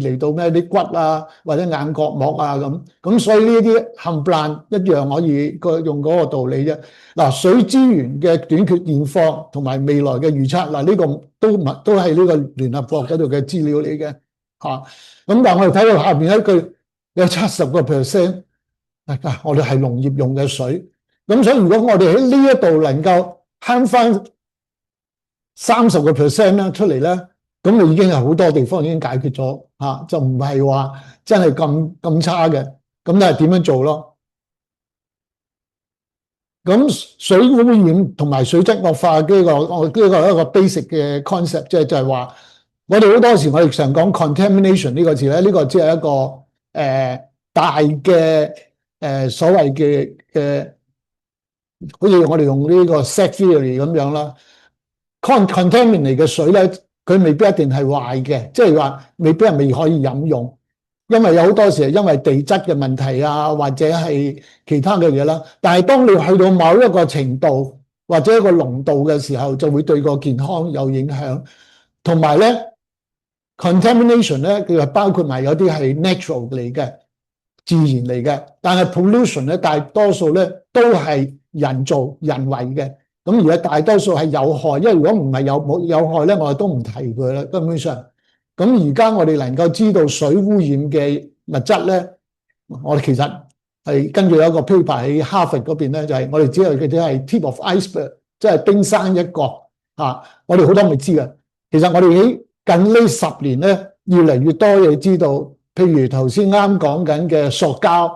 嚟到咩啲骨啊，或者眼角膜啊咁。所以呢啲冚唪唥一樣可以用嗰個道理啫。嗱，水資源嘅短缺現況同埋未來嘅預測，嗱呢個都係呢個聯合國嗰度嘅資料嚟嘅嚇。咁但係我哋睇到下邊一句有70%，我哋係農業用嘅水。咁所以如果我哋喺呢一度能夠慳翻30%咧出嚟咧，咁你已經係好多地方已經解決咗嚇，就唔係話真係咁差嘅。咁但係點樣做咯？咁水污染同埋水質惡化呢個一個 basic 嘅 concept，即係就係話，我哋好多時我哋常講 contamination 呢個字咧，呢個只係一個大嘅所謂嘅好似我哋用呢個 set theory 咁樣啦。contaminate 嘅水咧，佢未必一定係壞嘅，即係話未必係未可以飲用。因為有好多時係因為地質嘅問題啊，或者係其他嘅嘢啦。但係當你去到某一個程度或者一個濃度嘅時候，就會對個健康有影響。同埋咧 ，contamination 咧，佢係包括埋有啲係 natural 嚟嘅，自然嚟嘅。但係 pollution 咧，大多數咧都係人造人為嘅。咁而家大多數係有害，因為如果唔係有害咧，我哋都唔提佢啦，根本上。咁而家我哋能夠知道水污染嘅物質咧，我哋其實係根據有一個 paper 喺哈佛嗰邊咧，就係我哋只係佢哋係 tip of iceberg，即係冰山一角啊！我哋好多未知嘅。其實我哋喺近呢10年咧，越嚟越多嘢知道，譬如頭先啱講緊嘅塑膠，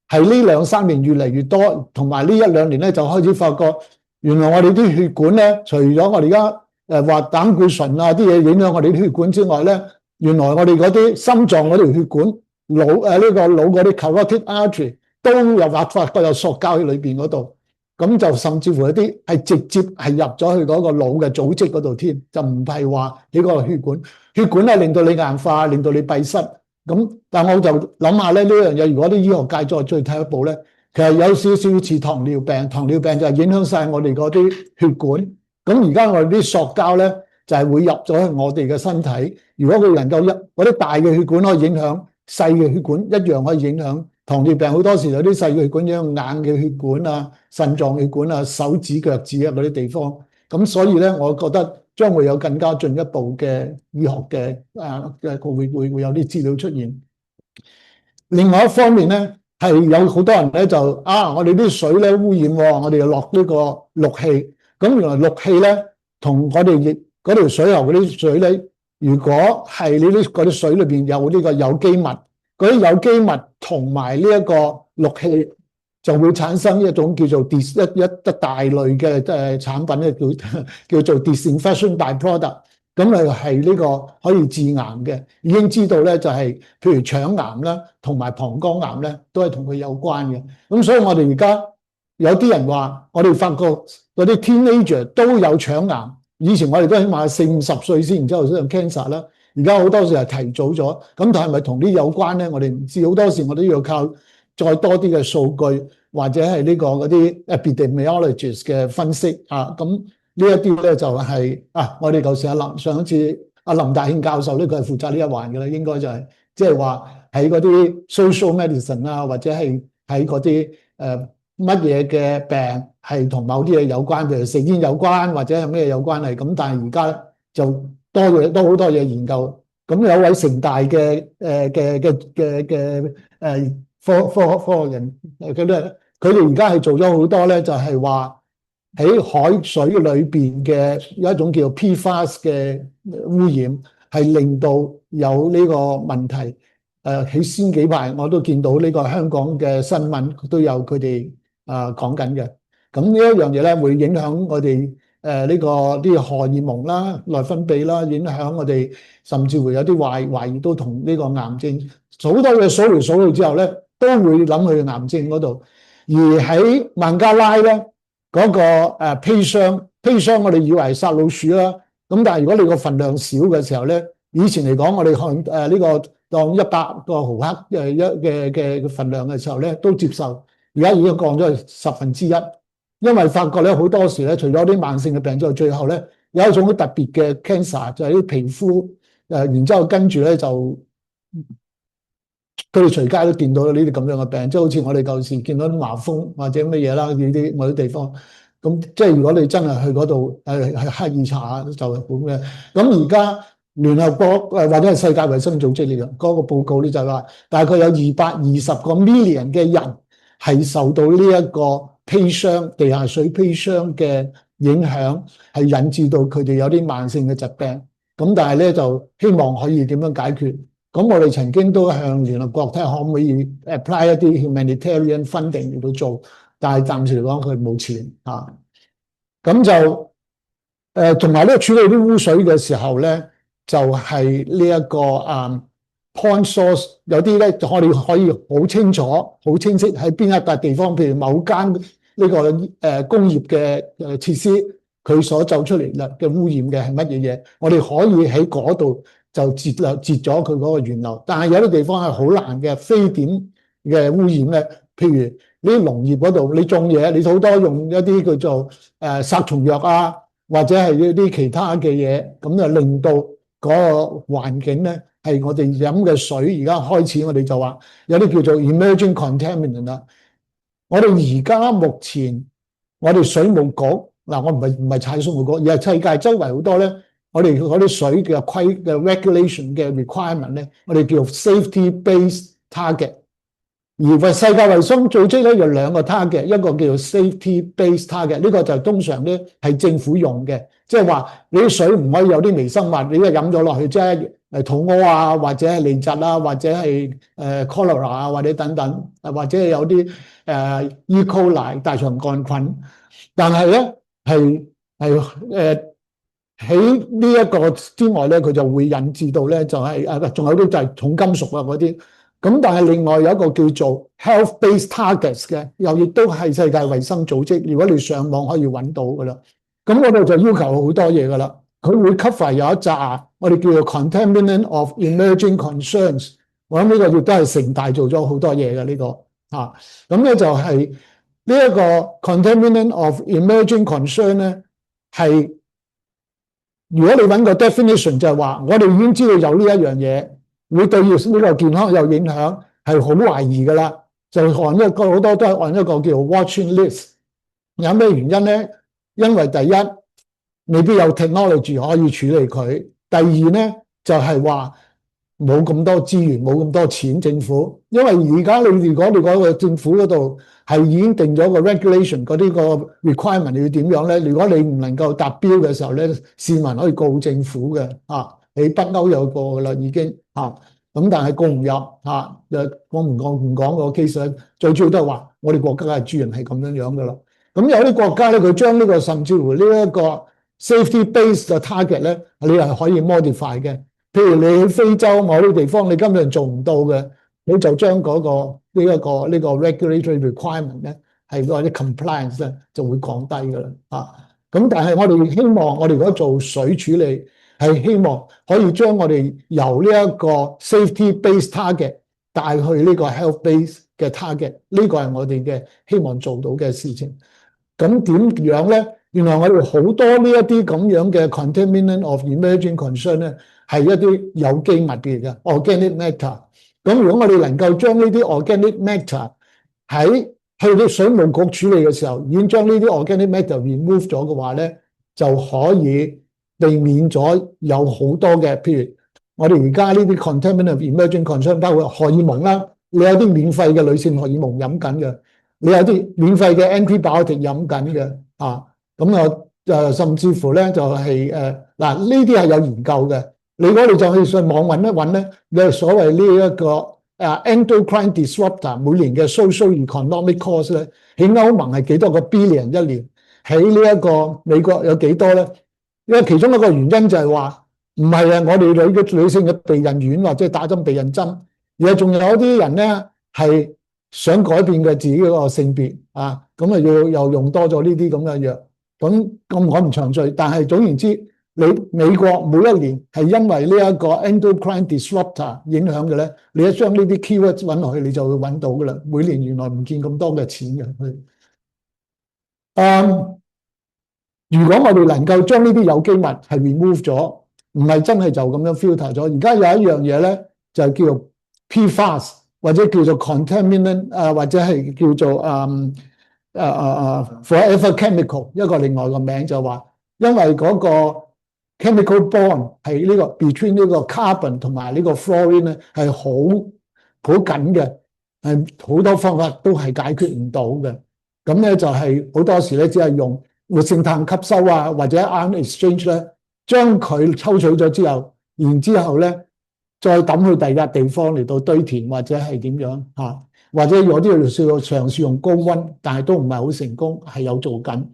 係呢2-3年越嚟越多，同埋呢1-2年咧就開始發覺，原來我哋啲血管咧，除咗我哋而家話膽固醇啊啲嘢影響我哋啲血管之外咧，原來我哋嗰啲心臟嗰條血管、腦嗰啲 carotid artery 都有發覺有塑膠喺裏邊嗰度，咁就甚至乎有啲係直接係入咗去嗰個腦嘅組織嗰度添，就唔係話喺嗰個血管。血管係令到你硬化，令到你閉塞。咁但我就諗下咧，呢樣嘢如果啲醫學界再睇一步咧，其實有少少似糖尿病。糖尿病就係影響晒我哋嗰啲血管。咁而家我哋啲塑膠咧就係會入咗去我哋嘅身體。如果佢能夠嗰啲大嘅血管可以影響，細嘅血管一樣可以影響。糖尿病好多時有啲細嘅血管影響硬嘅血管啊、腎臟血管啊、手指腳趾啊嗰啲地方。咁所以咧，我覺得將會有更加進一步嘅醫學嘅會有啲資料出現。另外一方面咧，係有好多人咧就我哋啲水咧污染喎，我哋又落呢個氯氣。咁原來氯氣咧同我哋嗰條水喉嗰啲水咧，如果係你嗰啲水裏邊有呢個有機物，嗰啲有機物同埋呢一個氯氣就會產生一種叫做一大類嘅產品咧，叫做 disinfection byproduct。咁係呢個可以致癌嘅，已經知道咧就係譬如腸癌啦，同埋膀胱癌咧都係同佢有關嘅。咁所以我哋而家有啲人話，我哋發覺嗰啲 teenager 都有腸癌。以前我哋都起碼40-50歲先，然之後先有 cancer 啦。而家好多時係提早咗，咁但係咪同啲有關咧？我哋唔知，好多時我都要靠再多啲嘅數據，或者係呢個嗰啲 epidemiologist 嘅分析啊。咁呢一啲咧就係我哋舊時上一次阿林大慶教授呢，佢係負責呢一環嘅啦，應該就係即係話喺嗰啲 social medicine 啊，或者係喺嗰啲乜嘢嘅病係同某啲嘢有關，譬如食煙有關，或者係咩有關係咁。但係而家就多好多嘢研究。咁有位城大嘅科學人，佢哋而家係做咗好多咧，就係話喺海水裏邊嘅有一種叫 PFAS 嘅污染，係令到有呢個問題。喺先幾排我都見到呢個香港嘅新聞都有佢哋講緊嘅。咁呢一樣嘢咧會影響我哋呢個啲荷爾蒙啦、內分泌啦，影響我哋，甚至乎有啲懷疑都同呢個癌症好多嘢數嚟數去之後咧，都會諗去癌症嗰度。而喺孟加拉咧嗰個砒霜我哋以為係殺老鼠啦，咁但係如果你個份量少嘅時候咧，以前嚟講我哋看呢個當100個毫克嘅份量嘅時候咧都接受，而家已經降咗去1/10。因為發覺咧好多時咧，除咗啲慢性嘅病之外，最後咧有一種好特別嘅 cancer，就係啲皮膚然之後跟住咧就佢哋隨街都見到呢啲咁樣嘅病，即係好似我哋舊時見到啲麻風或者乜嘢啦，呢啲某啲地方。咁即係如果你真係去嗰度去刻意查下就係咁嘅。咁而家聯合國或者係世界衛生組織嚟嘅嗰個報告咧就係話，大概有220個 million 嘅人係受到呢一個砒霜、地下水砒霜嘅影響，係引致到佢哋有啲慢性嘅疾病。咁但係咧就希望可以點樣解決？咁我哋曾經都向聯合國睇下可唔可以 apply 一啲 humanitarian funding 嚟到做，但係暫時嚟講佢冇錢嚇。咁就同埋咧處理啲污水嘅時候咧，就係呢一個point source， 有啲咧我哋可以好清楚、好清晰喺邊一笪地方，譬如某間呢個工業嘅設施，佢所走出嚟嘅污染嘅係乜嘢嘢，我哋可以喺嗰度就截咗佢嗰個源流。但係有啲地方係好難嘅，非點嘅污染咧，譬如呢啲農業嗰度，你種嘢，你好多用一啲叫做殺蟲藥啊，或者係一啲其他嘅嘢，咁就令到嗰個環境咧。係我哋飲嘅水，而家開始我哋就話有啲叫做 emerging contaminant 啦。我哋而家目前我哋水務局嗱，我唔係踩鬆個歌，而係世界周圍好多咧，我哋嗰啲水嘅regulation 嘅 requirement 咧，我哋叫 safety-based target。而世界衞生組織咧有兩個 target，一個叫做 safety-based target，呢個就通常咧係政府用嘅，即係話你啲水唔可以有啲微生物，你一飲咗落去即係肚屙啊，或者係痢疾啊，或者係cholera 啊，或者等等，或者係有啲E. coli 大腸桿菌，但係咧喺呢一個之外咧，佢就會引致到咧就係仲有啲就係重金屬啊嗰啲。咁但係另外有一個叫做 health-based targets 嘅，又亦都係世界衞生組織。如果你上網可以揾到噶啦，咁我哋就要求好多嘢噶啦。佢會 cover 有一紮我哋叫做 contaminant of emerging concerns。我諗呢個亦都係城大做咗好多嘢嘅呢個嚇。咁咧就係呢一個 contaminant of emerging concern 咧，係如果你揾個 definition 就係話，我哋已經知道有呢一樣嘢。會對呢個健康有影響，係好懷疑噶啦。就按一個好多都係按一個叫 watching list。有咩原因咧？因為第一未必有 technology 可以處理佢。第二咧就係話冇咁多資源，冇咁多錢政府。因為而家你如果你嗰個政府嗰度係已經定咗個 regulation 嗰啲個 requirement 你要點樣咧？如果你唔能夠達標嘅時候咧，市民可以告政府嘅啊。你北歐有個噶啦，已經嚇咁，但係告唔入嚇。我唔講個 case 咧，最主要都係話我哋國家嘅資源係咁樣噶啦。咁有啲國家咧，佢將呢個甚至乎呢一個 safety-based 嘅 target 咧，你係可以 modify 嘅。譬如你喺非洲某啲地方，你根本做唔到嘅，你就將嗰個呢個 regulatory requirement 咧，係嗰啲 compliance 咧就會降低噶啦嚇。咁但係我哋希望我哋如果做水處理，係希望可以將我哋由呢一個 safety-based target 帶去呢個 health-based 嘅 target，呢個係我哋嘅希望做到嘅事情。咁點樣咧？原來我哋好多呢一啲咁樣嘅 contaminant of emerging concern 咧，係一啲有機物嘅 organic matter。咁如果我哋能夠將呢啲 organic matter 喺去到水務局處理嘅時候，已經將呢啲 organic matter remove 咗嘅話咧，就可以避免咗有好多嘅，譬如我哋而家呢啲 contaminant of emerging concern， 包括荷爾蒙啦，你有啲免費嘅女性荷爾蒙飲緊嘅，你有啲免費嘅 antibiotic 飲緊嘅咁甚至乎咧就係嗱呢啲係有研究嘅。你如果你就去上網揾一揾咧，你係所謂呢一個endocrine disruptor 每年嘅 social economic cost 咧，喺歐盟係幾多個 billion 一年，喺呢一個美國有幾多咧？因為其中一個原因就係話唔係我哋女性嘅避孕丸或者打針避孕針，而係仲有啲人咧係想改變嘅自己個性別咁又用多咗呢啲咁嘅藥。咁我唔詳細，但係總言之，你美國每一年係因為呢一個 endocrine disruptor 影響嘅咧，你一將呢啲 keywords 揾落去，你就會揾到噶啦。每年原來唔見咁多嘅錢嘅。如果我哋能夠將呢啲有機物係 remove 咗，唔係真係就咁樣 filter 咗。而家有一樣嘢咧，就叫做 PFAS 或者叫做 contaminant 或者係叫做forever chemical， 一個另外個名就話，因為嗰個 chemical bond 係呢個 between 呢個 carbon 同埋呢個 fluorine 咧係好緊嘅，係好多方法都係解決唔到嘅。咁咧就係好多時咧只係用活性炭吸收或者 ion exchange 咧，將佢抽取咗之後，然之後咧再抌去第二個地方嚟到堆填或者係點樣或者有啲要嘗試用高溫，但係都唔係好成功，係有做緊。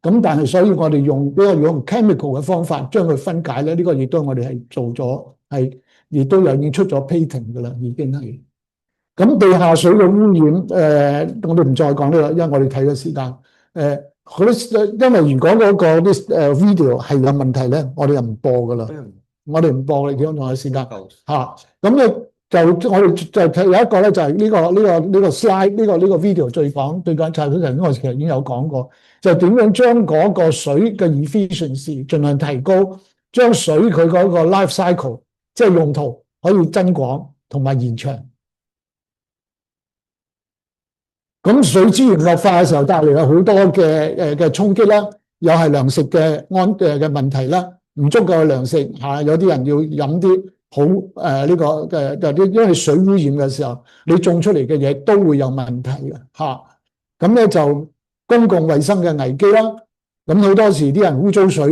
咁但係所以我哋用用 chemical 嘅方法將佢分解咧，呢個亦都我哋係做咗，亦都已經出咗 patent 噶啦，已經係。咁地下水嘅污染，我哋唔再講呢個，因為我哋睇嘅時間，因為如果嗰個啲video 係有問題咧，我哋又唔播噶啦，我哋唔播，你點樣仲有時間咁咧就我哋就睇有一個咧，就係呢個 slide 呢個 video 最緊就係頭先我其實已經有講過，就點樣將嗰個水嘅 efficiency 盡量提高，將水佢嗰個 life cycle 即係用途可以增廣同埋延長。咁水資源惡化嘅時候帶嚟有好多嘅衝擊啦，又係糧食嘅問題啦，唔足夠嘅糧食嚇，有啲人要飲啲好呢個因為水污染嘅時候，你種出嚟嘅嘢都會有問題嘅嚇。咁咧就公共衞生嘅危機啦。咁好多時啲人污糟水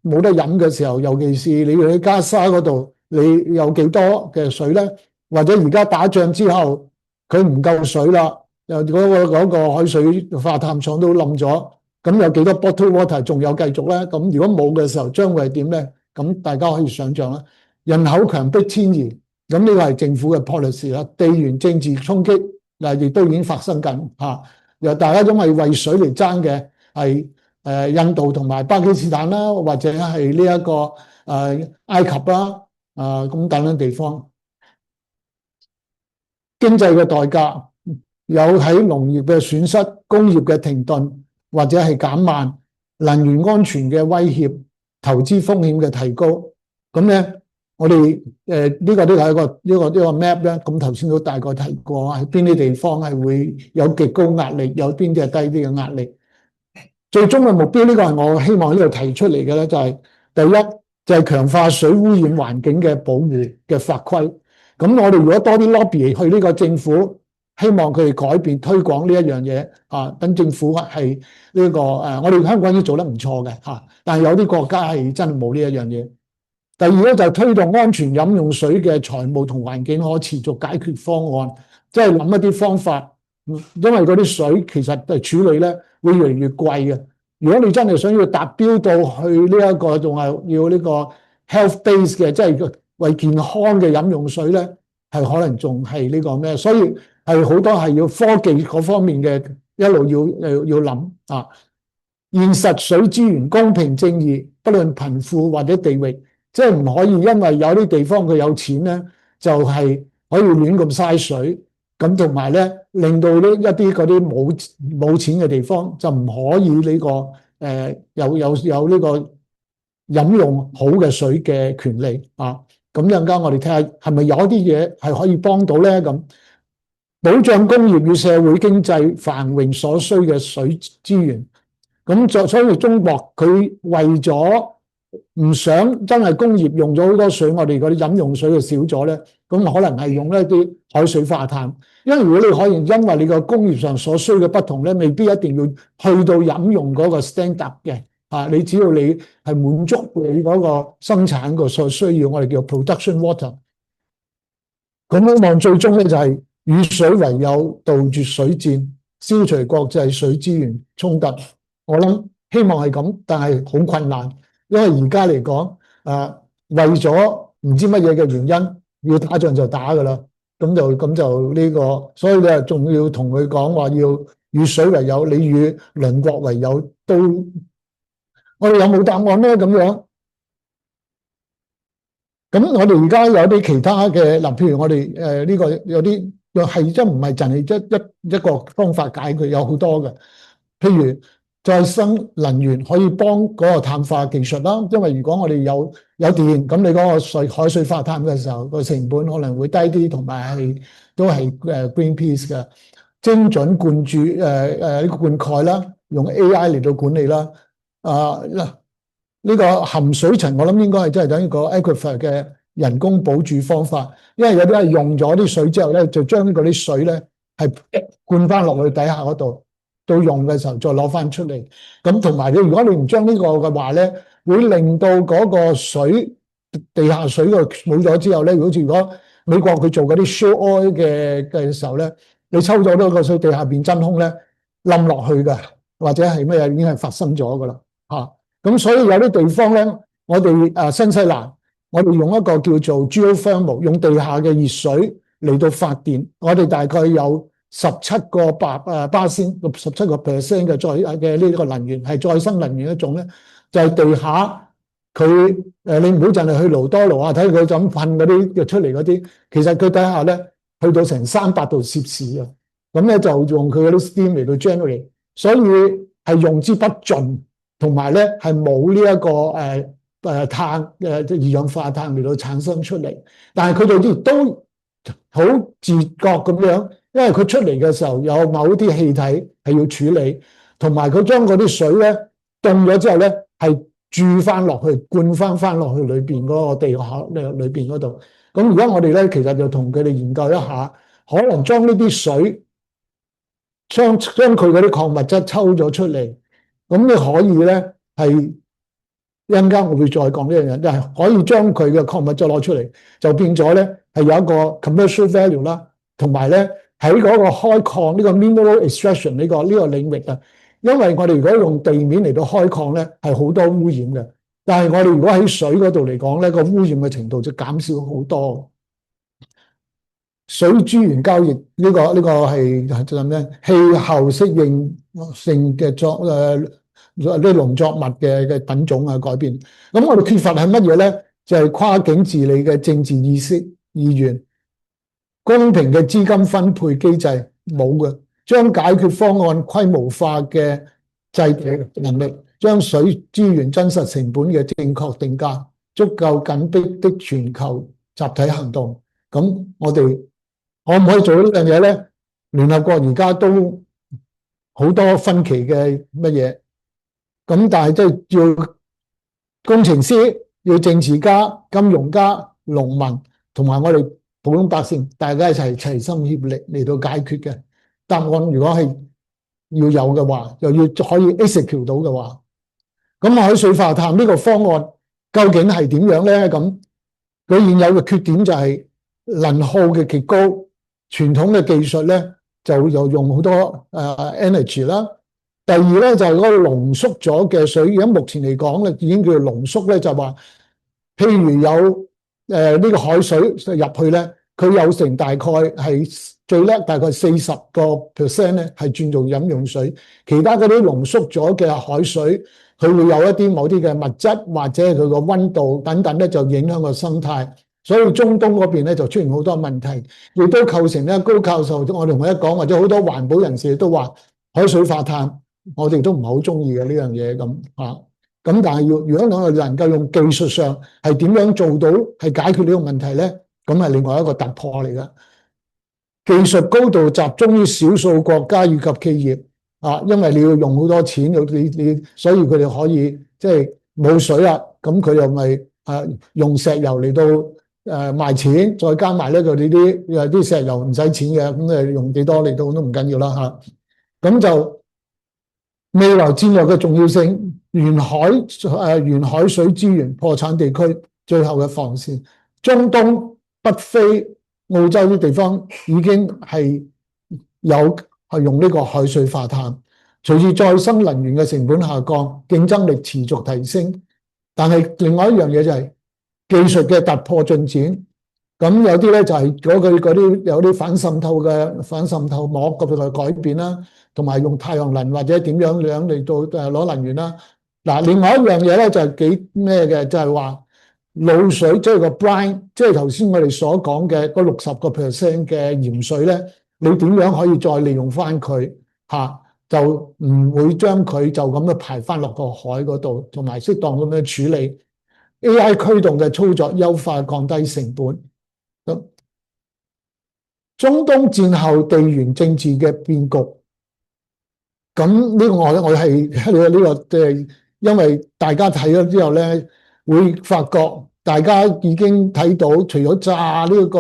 冇得飲嘅時候，尤其是你去加沙嗰度，你有幾多嘅水咧？或者而家打仗之後，佢唔夠水啦，又嗰個海水化淡廠都冧咗，咁有幾多 bottled water 仲有繼續咧？咁如果冇嘅時候，將會係點咧？咁大家可以想象啦。人口強迫遷移，咁呢個係政府嘅 policy 啦。地緣政治衝擊嗱，亦都已經發生緊嚇。又大家因為水嚟爭嘅係印度同埋巴基斯坦啦，或者係呢一個埃及啦咁等等地方。經濟嘅代價有喺農業嘅損失、工業嘅停頓或者係減慢、能源安全嘅威脅、投資風險嘅提高。咁咧，我哋呢個都係一個 map 咧。咁頭先都大概提過，喺邊啲地方係會有極高壓力，有邊啲係低啲嘅壓力。最終嘅目標，呢個係我希望呢度提出嚟嘅咧，就係第一就係強化水污染環境嘅保護嘅法規。咁我哋如果多啲 lobby 去呢個政府，希望佢哋改變推廣呢一樣嘢啊，等政府係呢個我哋香港已經做得唔錯嘅嚇，但係有啲國家係真係冇呢一樣嘢。第二咧就係推動安全飲用水嘅財務同環境可持續解決方案，即係諗一啲方法，因為嗰啲水其實係處理咧會越嚟越貴嘅。如果你真係想要達標到去呢一個仲係要呢個 health base 嘅，即係為健康嘅飲用水咧，係可能仲係呢個咩？所以係好多係要科技嗰方面嘅一路要諗啊。現實水資源公平正義，不論貧富或者地域。即係唔可以，因為有啲地方佢有錢咧，就係可以亂咁嘥水，咁同埋咧，令到呢一啲嗰啲冇錢嘅地方就唔可以呢個有呢個飲用好嘅水嘅權利啊。咁陣間我哋睇下係咪有一啲嘢係可以幫到咧？咁保障工業與社會經濟繁榮所需嘅水資源。咁所以中國佢為咗唔想真係工業用咗好多水，我哋嗰啲飲用水就少咗咧，咁可能係用一啲海水化淡。因為如果你可以因為你個工業上所需嘅不同咧，未必一定要去到飲用嗰個 standard 嘅啊。你只要你係滿足你嗰個生產個所需要，我哋叫 production water。咁希望最終咧就係與水為友，杜絕水戰，消除國際水資源衝突。我諗希望係咁，但係好困難。因為而家嚟講，為咗唔知乜嘢嘅原因，要打仗就打噶啦，咁就呢個，所以你仲要同佢講話要與水為友，你與鄰國為友都，我哋有冇答案咧？咁樣，咁我哋而家有啲其他嘅嗱，譬如我哋呢個有啲又係真唔係淨係一個方法解決，有好多嘅，譬如。再生能源可以幫嗰個碳化技術啦，因為如果我哋有電，咁你嗰個海水化淡嘅時候，個成本可能會低啲，同埋都係Greenpeace 嘅精準灌注呢個灌溉啦，用 AI 嚟到管理啦。呢個含水層我諗應該係真係等於個 aquifer 嘅人工保住方法，因為有啲係用咗啲水之後咧，就將嗰啲水咧係灌翻落去底下嗰度。到用嘅時候再攞翻出嚟，咁同埋你如果你唔將呢個嘅話咧，會令到嗰個水地下水個冇咗之後咧，如果美國佢做嗰啲 shale oil 嘅時候咧，你抽咗嗰個水地下邊真空咧冧落去㗎，或者係咩已經係發生咗㗎啦嚇。咁所以有啲地方咧，我哋新西蘭，我哋用一個叫做 geothermal， 用地下嘅熱水嚟到發電，我哋大概有17%嘅呢個能源係再生能源一種咧，就係地下佢你唔好淨係去盧多盧啊，睇佢就咁噴嗰啲出嚟嗰啲，其實佢底下咧去到成300度攝氏啊，咁咧就用佢嗰啲 steam 嚟到 generate， 所以係用之不盡，同埋咧係冇呢一個碳二氧化碳嚟到產生出嚟，但係佢哋亦都好自覺咁樣。因為佢出嚟嘅時候有某啲氣體係要處理，同埋佢將嗰啲水咧凍咗之後咧係注翻落去，灌翻落去裏邊嗰個地下裏邊嗰度。咁而家我哋咧其實就同佢哋研究一下，可能將呢啲水將佢嗰啲礦物質抽咗出嚟，咁你可以咧係一陣間我會再講呢樣嘢，就係可以將佢嘅礦物質攞出嚟，就變咗咧係有一個 commercial value 啦，同埋咧喺嗰個開礦呢個 mineral extraction 呢個領域啊，因為我哋如果用地面嚟到開礦咧係好多污染嘅，但係我哋如果喺水嗰度嚟講咧個污染嘅程度就減少好多。水資源交易呢個係就咩？氣候適應性嘅啲農作物嘅品種啊改變。咁我哋缺乏係乜嘢咧？就係跨境治理嘅政治意識意願，公平嘅資金分配機制冇嘅，將解決方案規模化嘅制定能力，將水資源真實成本嘅正確定價，足夠緊迫的全球集體行動。咁我哋可唔可以做到呢樣嘢咧？聯合國而家都好多分歧嘅乜嘢，咁但係即係要工程師、要政治家、金融家、農民同埋我哋普通百姓，大家一齊齊心協力嚟到解決嘅答案。如果係要有嘅話，又要可以 execute 到嘅話，咁海水化淡呢個方案究竟係點樣咧？咁佢現有嘅缺點就係能耗嘅極高。傳統嘅技術咧就又用好多energy 啦。第二咧就係嗰個濃縮咗嘅水，而家目前嚟講咧已經叫做濃縮咧，就話譬如有呢個海水入去咧，佢有成大概係最叻大概40%咧係轉做飲用水，其他嗰啲濃縮咗嘅海水，佢會有一啲某啲嘅物質或者係佢個溫度等等咧就影響個生態。所以中東嗰邊咧就出現好多問題，亦都構成咧高教授我同佢一講，或者好多環保人士都話海水化淡，我哋都唔係好中意嘅呢樣嘢咁嚇。咁但係如果我哋能夠用技術上係點樣做到係解決呢個問題咧，咁係另外一個突破嚟㗎。技術高度集中於少數國家以及企業啊，因為你要用好多錢，所以佢哋可以即係冇水啦，咁佢又咪用石油嚟到賣錢，再加埋咧佢哋啲石油唔使錢嘅，咁誒用幾多嚟到都唔緊要啦嚇。咁就未來戰略嘅重要性，沿海水資源破產地區最後嘅防線，中東、北非、澳洲啲地方已經係用呢個海水化淡，隨住再生能源嘅成本下降，競爭力持續提升。但係另外一樣嘢就係技術嘅突破進展，咁有啲咧就係嗰啲有啲反滲透膜嘅改變啦，同埋用太陽能或者點樣嚟到攞能源啦。嗱，另外一樣嘢咧就係幾咩嘅，就係話滷水即係個 brine，即係頭先我哋所講嘅嗰60% 嘅鹽水咧，你點樣可以再利用翻佢嚇？就唔會將佢就咁樣排翻落個海嗰度，同埋適當咁樣處理 AI 驅動嘅操作優化，降低成本。咁中東戰後地緣政治嘅變局，咁呢個我係呢個即係因為大家睇咗之後咧，會發覺大家已經睇到，除咗炸呢個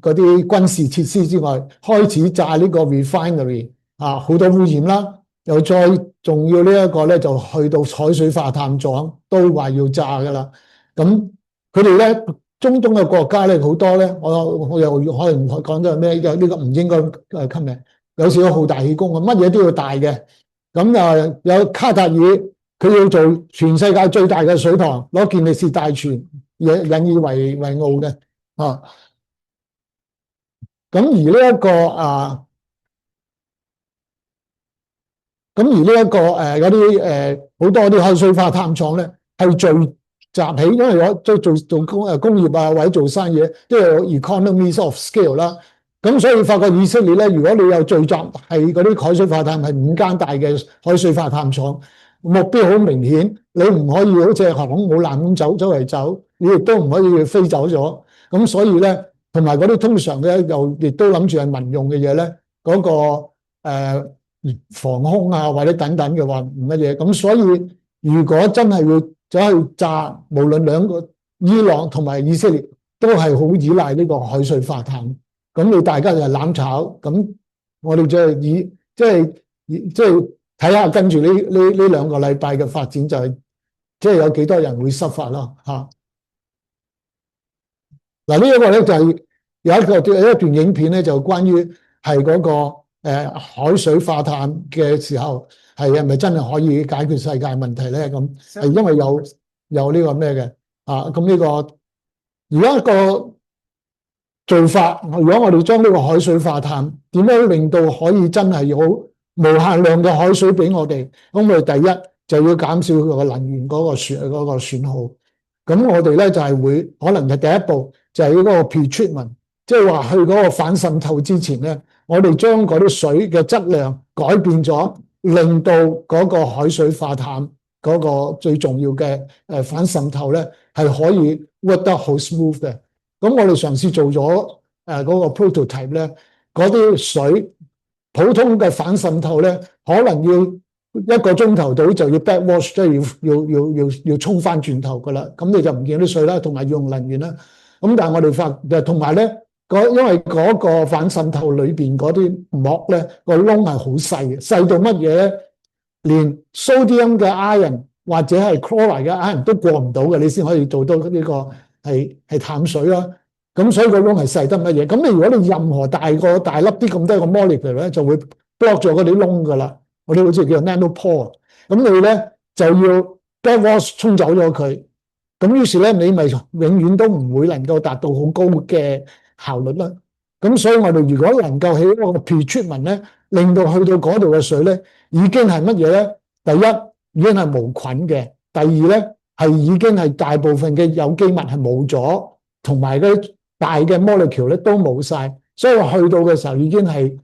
嗰啲軍事設施之外，開始炸呢個 refinery。好多污染啦，又再仲要呢一個咧，就去到海水化淡廠都話要炸噶啦。咁佢哋咧，中東嘅國家咧好多咧，我又可能講咗咩？有呢個唔應該吸引，有少少好大氣功啊，乜嘢都要大嘅。咁有卡塔爾，佢要做全世界最大嘅水塘，攞健力士大全引以為傲嘅啊。咁而呢一個咁而呢一個有啲好多啲海水化淡廠咧係聚集起，因為我做工業啊或者做生意都有 economies of scale 啦。咁所以發覺以色列咧，如果你有聚集係嗰啲海水化淡係5間大嘅海水化淡廠，目標好明顯，你唔可以好似航空母艦咁周圍走，你亦都唔可以飛走咗。咁所以咧，同埋嗰啲通常咧又亦都諗住係民用嘅嘢咧，嗰個防空啊或者等等嘅話唔乜嘢。咁所以如果真係要走去炸，無論兩個伊朗同埋以色列都係好依賴呢個海水化淡。咁你大家就係攬炒，咁我哋就係即係睇下跟住呢兩個禮拜嘅發展，就係即係有幾多人會失法咯嚇。嗱，呢一個咧就係有一段影片咧，就關於係嗰個海水化淡嘅時候係咪真係可以解決世界問題咧？咁係因為有呢個咩嘅啊？咁呢個而家個做法，如果我哋將呢個海水化淡，點樣令到可以真係有無限量嘅海水俾我哋？咁我哋第一就要減少佢個能源嗰個損耗。咁我哋咧就係會可能係第一步就係嗰個 pre-treatment，即係話去嗰個反滲透之前咧，我哋將嗰啲水嘅質量改變咗，令到嗰個海水化淡嗰個最重要嘅反滲透咧係可以 work 得好 smooth 嘅。咁我哋嘗試做咗嗰個 prototype 咧，嗰啲水普通嘅反滲透咧，可能要1個鐘頭到就要 backwash， 即係要沖翻轉頭噶啦。咁你就唔見啲水啦，同埋用能源啦。咁但係我哋同埋咧，因為嗰個反滲透裏邊嗰啲膜咧個窿係好細嘅，細到乜嘢咧？連 sodium 嘅 ion 或者係 chloride 嘅 ion 都過唔到嘅，你先可以做到呢個係淡水啦。咁所以個窿係細得乜嘢？咁你如果你任何大粒啲咁多個 molecule 咧，就會 block 咗嗰啲窿噶啦。我哋好似叫 nanopore。咁你咧就要 backwash 沖走咗佢。咁於是咧，你咪永遠都唔會能夠達到好高嘅效率啦。咁所以我哋如果能夠喺嗰個 pre-treatment 咧，令到去到嗰度嘅水咧，已經係乜嘢咧？第一已經係無菌嘅，第二咧係已經係大部分嘅有機物係冇咗，同埋嗰啲大嘅 molecule 咧都冇晒。所以我去到嘅時候已經係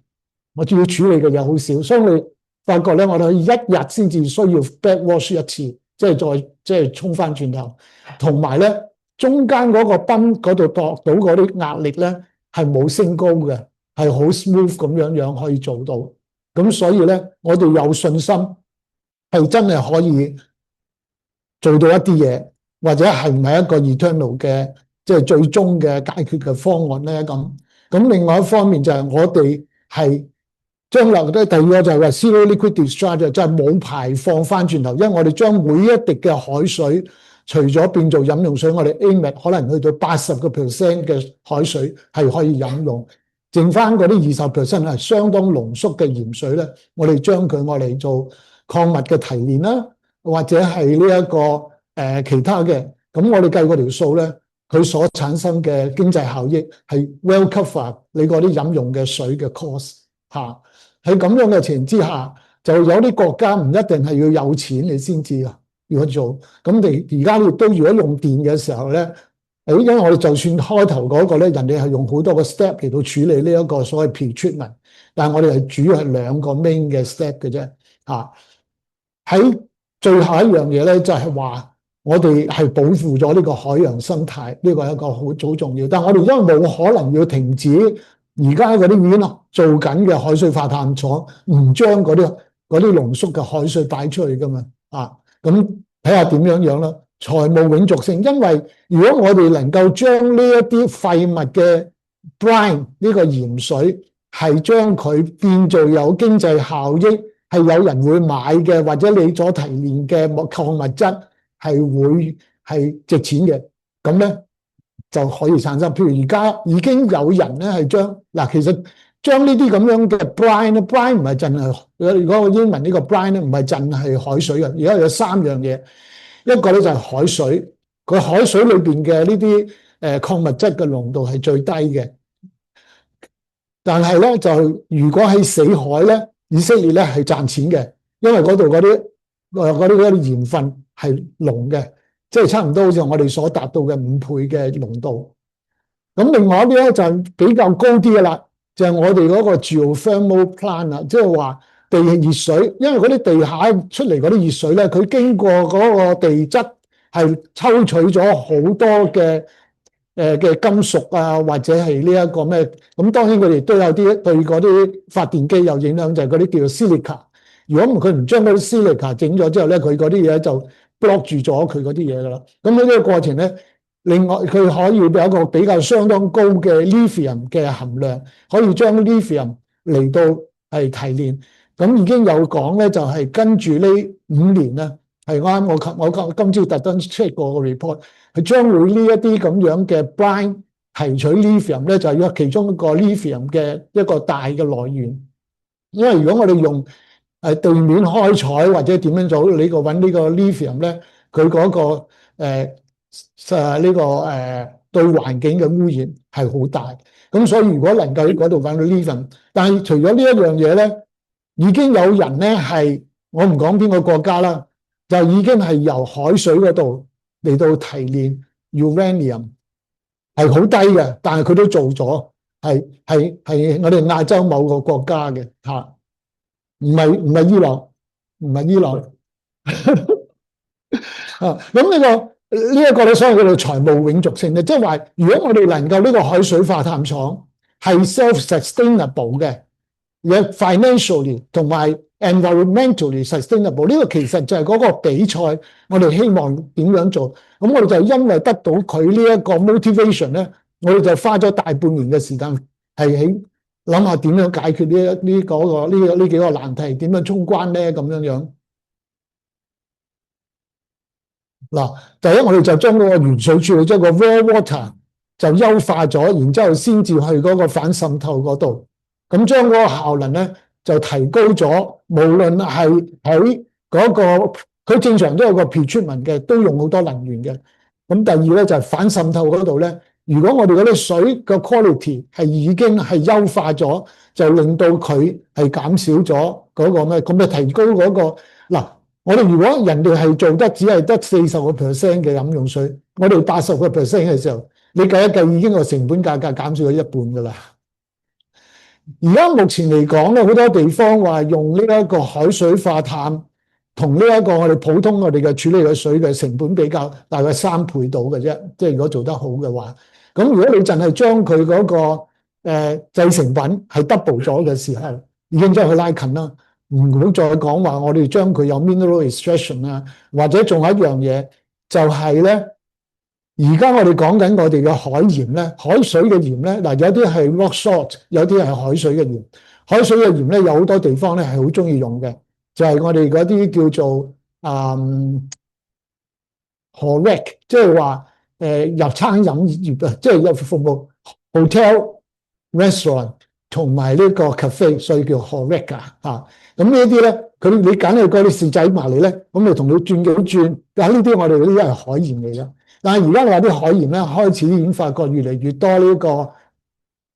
我仲要處理嘅嘢好少，所以你發覺咧，我哋一日先至需要 backwash 一次，即係沖翻轉頭，同埋咧中間嗰個泵嗰度度到嗰啲壓力咧係冇升高嘅，係好 smooth 咁樣可以做到。咁所以咧，我哋有信心係真係可以做到一啲嘢，或者係唔係一個 eternal 嘅即係最終嘅解決嘅方案咧？咁另外一方面就係我哋係將來咧，第二個就係話 zero liquid discharge， 就係冇排放翻轉頭，因為我哋將每一滴嘅海水，除咗變做飲用水，我哋 aim at 可能去到80% 嘅海水係可以飲用，剩翻嗰啲20% 係相當濃縮嘅鹽水咧，我哋將佢我嚟做礦物嘅提煉啦，或者係呢一個其他嘅，咁我哋計嗰條數咧，佢所產生嘅經濟效益係 well cover 你嗰啲飲用嘅水嘅 cost 嚇。喺咁樣嘅情形之下，就有啲國家唔一定係要有錢你先至要做。咁你而家亦都如果用電嘅時候咧，因為我哋就算開頭嗰個咧，人哋係用好多個 step 嚟到處理呢一個所謂 pre-treatment，但係我哋係主要係2個 main 嘅 step 嘅啫。嚇，喺最後一樣嘢咧，就係話我哋係保護咗呢個海洋生態，呢個係一個好重要。但係我哋因為冇可能要停止而家嗰啲已經做緊嘅海水化淡廠，唔將嗰啲濃縮嘅海水擺出去噶嘛。咁睇下點樣啦。財務永續性，因為如果我哋能夠將呢一啲廢物嘅 brine 呢個鹽水係將佢變做有經濟效益，係有人會買嘅，或者你所提煉嘅礦物質係會係值錢嘅，咁咧就可以產生。譬如而家已經有人咧係將其實將呢啲咁樣嘅 brine 咧 ，brine 唔係淨係，如果個英文呢個 brine 咧唔係淨係海水嘅，而家有3樣嘢。一個咧就係海水，佢海水裏邊嘅呢啲礦物質嘅濃度係最低嘅。但係咧就如果喺死海咧，以色列咧係賺錢嘅，因為嗰度嗰啲鹽分係濃嘅，即係差唔多好似我哋所達到嘅5倍嘅濃度。咁另外一啲咧就比較高啲嘅啦，就係我哋嗰個 geothermal plant 啦，即係話地熱水，因為嗰啲地下出嚟嗰啲熱水咧，佢經過嗰個地質係抽取咗好多嘅嘅金屬啊，或者係呢一個咩？咁當然佢哋都有啲對嗰啲發電機有影響，就係嗰啲叫做 silica。如果佢唔將嗰啲 silica 整咗之後咧，佢嗰啲嘢就 block 住咗佢嗰啲嘢噶啦。咁喺呢個過程咧，另外佢可以有一個比較相當高嘅 lithium 嘅含量，可以將 lithium 嚟到係提煉。咁已經有講咧，就係跟住呢5年咧，係啱我今朝特登 check 過個 report，佢將會呢一啲咁樣嘅 brine 提取 lithium 咧，就係其中一個 lithium 嘅一個大嘅來源。因為如果我哋用地面開採或者點樣做呢個揾呢個 lithium 咧，佢嗰個對環境嘅污染係好大。咁所以如果能夠喺嗰度揾到 lithium，但係除咗呢一樣嘢咧，已經有人咧係我唔講邊個國家啦，就已經係由海水嗰度嚟到提煉 uranium， 係好低嘅，但係佢都做咗，係我哋亞洲某個國家嘅嚇。唔係伊朗，唔係伊朗啊！咁呢一個咧，所謂叫做財務永續性咧，即係話，如果我哋能夠呢個海水化淡廠係 self-sustainable 嘅，而 financially 同埋 environmentally sustainable， 呢個其實就係嗰個比賽，我哋希望點樣做？咁我哋就因為得到佢呢一個 motivation 咧，我哋就花咗大半年嘅時間係喺諗下點樣解決呢幾個難題，點樣衝關咧咁樣樣。嗱，第一我哋就將嗰個原水處理，將個 raw water 就優化咗，然之後先至去嗰個反滲透嗰度，咁將嗰個效能咧就提高咗。無論係喺嗰個佢正常都有個 pretreatment嘅，都用好多能源嘅。咁第二咧就係反滲透嗰度咧。如果我哋嗰啲水嘅 quality 係已經係優化咗，就令到佢係減少咗嗰個咩，咁就提高嗰個。嗱，我哋如果人哋係做得只係得40% 嘅飲用水，我哋80% 嘅時候，你計一計已經個成本價格減少咗一半噶啦。而家目前嚟講咧，好多地方話用呢一個海水化淡，同呢一個我哋普通我哋嘅處理嘅水嘅成本比較，大概3倍到嘅啫。即係如果做得好嘅話。咁如果你淨係將佢嗰個製成品係 double 咗嘅時候，已經將佢拉近啦。唔好再講話我哋將佢有 mineral extraction 啊，或者仲有一樣嘢就係咧，而家我哋講緊我哋嘅海鹽咧，海水嘅鹽咧，嗱有啲係 rock salt， 有啲係海水嘅鹽。海水嘅鹽咧有好多地方咧係好中意用嘅，就係我哋嗰啲叫做HORECA， 即係話。入餐飲業啊，即係有服務 hotel、restaurant 同埋呢個 cafe， 所以叫 HORECA 嚇。咁呢一啲咧，你揀你嗰啲試仔埋嚟咧，咁就同你轉幾轉。但係呢啲我哋嗰啲係海鹽嚟嘅。但係而家你話啲海鹽咧，開始已經發覺越嚟越多呢個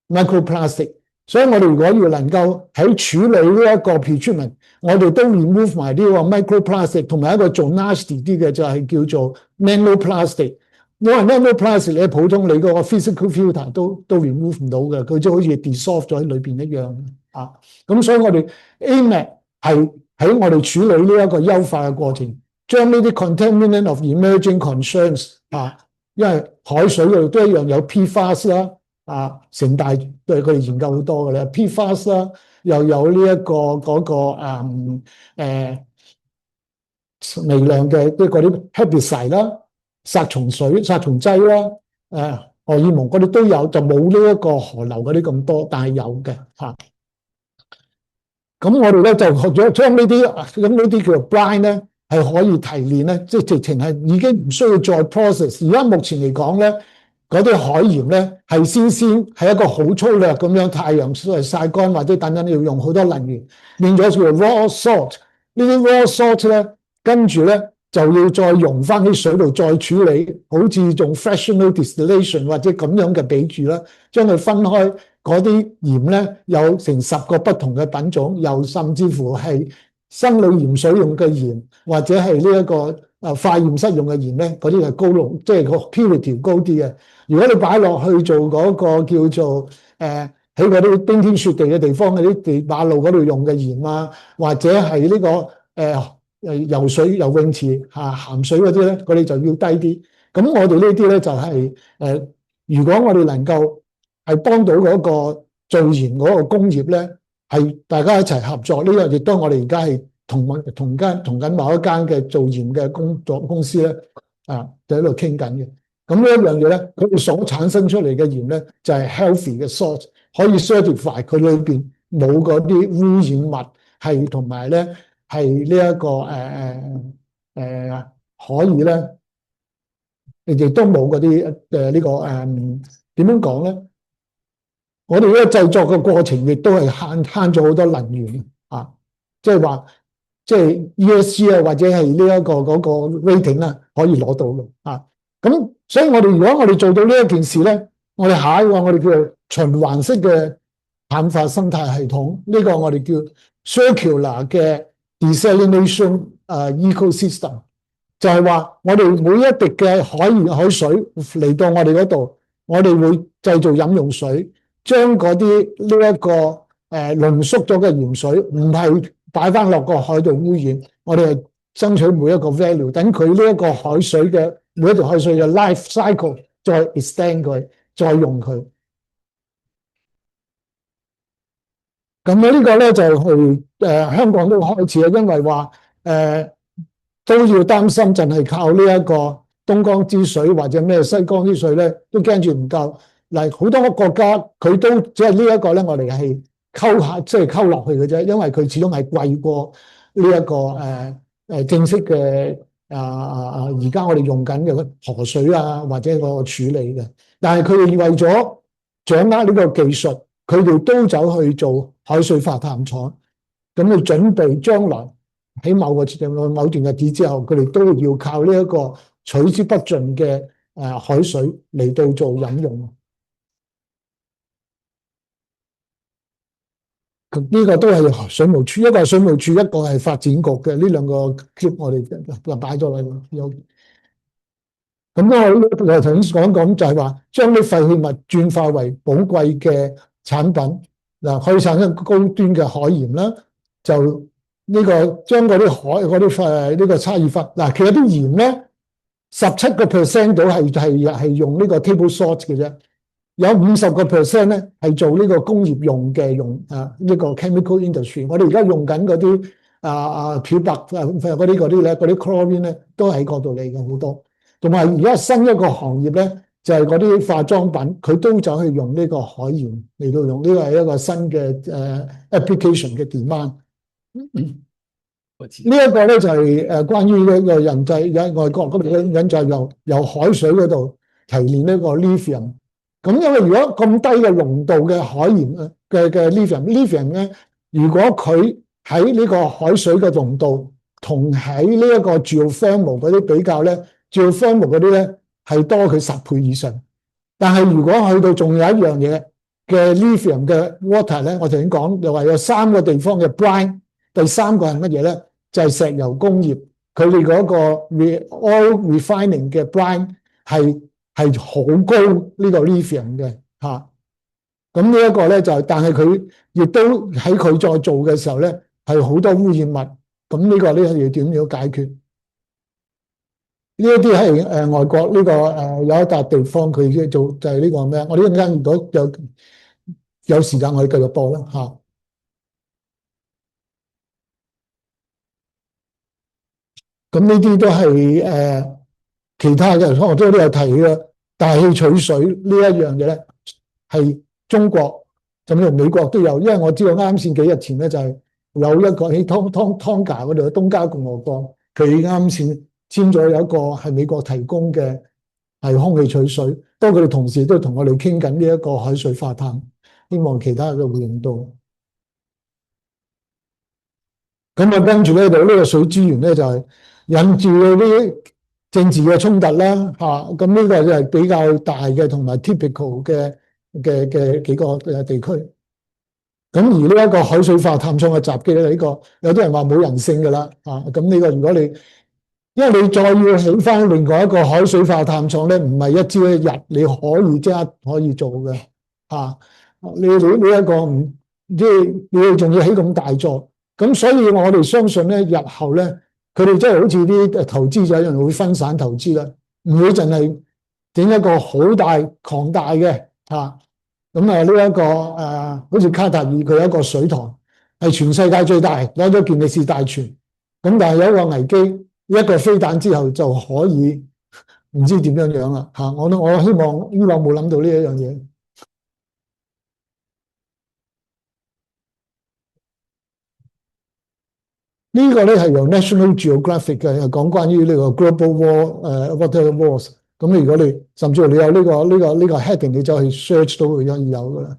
microplastic， 所以我哋如果要能夠喺處理呢一個 pretreatment， 我哋都 remove 埋呢個 microplastic， 同埋一個做 nasty 啲嘅就係叫做 nanoplastic。因為 nanoplastic 你普通你嗰個 physical filter 都 remove 唔到嘅，佢就好似 dissolve 咗喺裏邊一樣啊。咁所以我哋 aim at 係喺我哋處理呢一個優化嘅過程，將呢啲 contaminant of emerging concerns 啊，因為海水嗰度都一樣有 PFAS 啦，啊，城大對佢哋研究好多嘅咧 ，PFAS 啦，又有呢一個嗰個微量嘅即係嗰啲 herbicide 啦。殺蟲水、殺蟲劑啦，荷爾蒙嗰啲都有，就冇呢一個河流嗰啲咁多，但係有嘅嚇。咁我哋咧就學咗將呢啲咁呢啲叫做 brine 咧，係可以提煉咧，即係直情係已經唔需要再 process。而家目前嚟講咧，嗰啲海鹽咧係先係一個好粗略咁樣太陽曬乾或者等等要用好多能源，變咗叫做 raw salt。呢啲 raw salt 咧，跟住咧。就要再溶翻喺水度再處理，好似用 fractional distillation 或者咁樣嘅比喻啦，將佢分開嗰啲鹽咧，有成10個不同嘅品種，又甚至乎係生理鹽水用嘅鹽，或者係呢一個化驗室用嘅鹽咧，嗰啲係高濃，即係個 purity 高啲嘅。如果你擺落去做嗰個叫做喺嗰啲冰天雪地嘅地方嗰啲地馬路嗰度用嘅鹽啊，或者係呢個游水游泳池鹹水嗰啲咧，嗰啲就要低啲。咁我哋呢啲咧就係如果我哋能夠係幫到嗰個造鹽嗰個工業咧，係大家一齊合作，呢個亦都我哋而家係同緊某一間嘅造鹽嘅公司咧，就喺度傾緊嘅。咁呢一樣嘢咧，佢哋所產生出嚟嘅鹽咧，就係 healthy 嘅 source，可以 certify 佢裏邊冇嗰啲污染物，係同埋咧係呢一個可以咧，亦都冇嗰啲呢個點樣講咧？我哋呢個製作嘅過程亦都係慳咗好多能源啊！即係話，即係 ESG 啊，或者係呢一個嗰個 rating 啊，可以攞到嘅啊！咁所以如果我哋做到呢一件事咧，我哋下一個我哋叫做循環式嘅淡化生態系統，呢個我哋叫 circular 嘅 desalination ecosystem， 就係話我哋每一滴嘅海水嚟到我哋嗰度，我哋會製造飲用水，將嗰啲呢一個濃縮咗嘅鹽水，唔係擺翻落個海度污染，我哋係爭取每一個 value， 等佢呢一個海水嘅每一條海水嘅 life cycle 再 extend 佢，再用佢。咁咧呢個咧就係香港都開始啦，因為話都要擔心，淨係靠呢一個東江之水或者咩西江之水咧，都驚住唔夠。嗱，好多個國家佢都只係呢一個咧，我哋係溝下即係溝落去嘅啫，因為佢始終係貴過呢一個正式嘅而家我哋用緊嘅河水啊或者個處理嘅，但係佢哋為咗掌握呢個技術，佢哋都走去做海水化淡廠，咁你準備將來喺某段日子之後，佢哋都要靠呢一個取之不盡嘅海水嚟到做飲用。呢個都係水務署，一個係水務署，一個係發展局嘅，呢兩個 clip 我哋就擺咗喺有。咁我頭先講就係話，將啲廢棄物轉化為寶貴嘅產品，嗱可以產生高端嘅海鹽啦。就呢個將嗰啲海嗰啲呢個差異化，嗱其實啲鹽咧17% 到係用呢個 table salt 嘅啫。有50% 咧係做呢個工業用嘅呢個 chemical industry。我哋而家用緊嗰啲漂白嗰啲咧，嗰啲 chlorine 咧都喺嗰度嚟嘅好多。同埋而家新一個行業咧，就係嗰啲化妝品，佢都走去用呢個海鹽嚟到用，呢個係一個新嘅application 嘅 demand。呢一個咧就係關於呢個人製喺外國嗰邊人就由海水嗰度提煉呢個 lithium。咁因為如果咁低嘅濃度嘅海鹽嘅 lithium 咧，如果佢喺呢個海水嘅濃度同喺呢一個 geothermal 嗰啲比較咧，geothermal 嗰啲咧係多佢10倍以上。但係如果去到仲有一樣嘢嘅 lithium 嘅 water 咧，我頭先講就話有3個地方嘅 brine， 第3個係乜嘢咧？就係石油工業，佢哋嗰個 oil refining 嘅 brine 係好高呢個 lithium 嘅嚇，咁呢一個咧就但係佢亦都喺佢再做嘅時候咧係好多污染物，咁呢個咧要點樣解決？呢一啲係外國呢個有一笪地方佢做就係呢個咩？我哋一陣間如果有時間我哋繼續播啦嚇。咁呢啲都係其他嘅，我都有提嘅。大氣取水呢一樣嘢咧，係中國甚至美國都有，因為我知道啱先幾日前咧就係有一個喺湯加嗰度嘅東加共和國，佢啱先簽咗有一個係美國提供嘅係空氣取水，當佢哋同時都同我哋傾緊呢一個海水化淡，希望其他嘅會用到。咁啊，跟住呢度呢個水資源咧就係引住嗰啲政治嘅衝突啦，咁呢個就係比較大嘅同埋 typical 嘅幾個地區。咁而呢一個海水化淡廠嘅襲擊咧，呢個有啲人話冇人性㗎啦，咁呢個如果你因為你再要起翻另外一個海水化淡廠咧，唔係一朝一日你可以即刻可以做嘅，你一個唔即係你仲要起咁大座，咁所以我哋相信咧，日後咧。佢哋真係好似啲投資者一樣會分散投資啦，唔會淨係整一個好大龐大嘅咁呢一個好似卡塔爾佢有一個水塘係全世界最大，攞咗健力士大全。咁但係有一個危機，一個飛彈之後就可以唔知點樣樣啦我希望伊朗冇諗到呢一樣嘢。呢個咧係由 National Geographic 嘅，係講關於呢個 Global War Water Wars。咁如果你甚至乎你有呢個 heading， 你就去 search 到佢有噶啦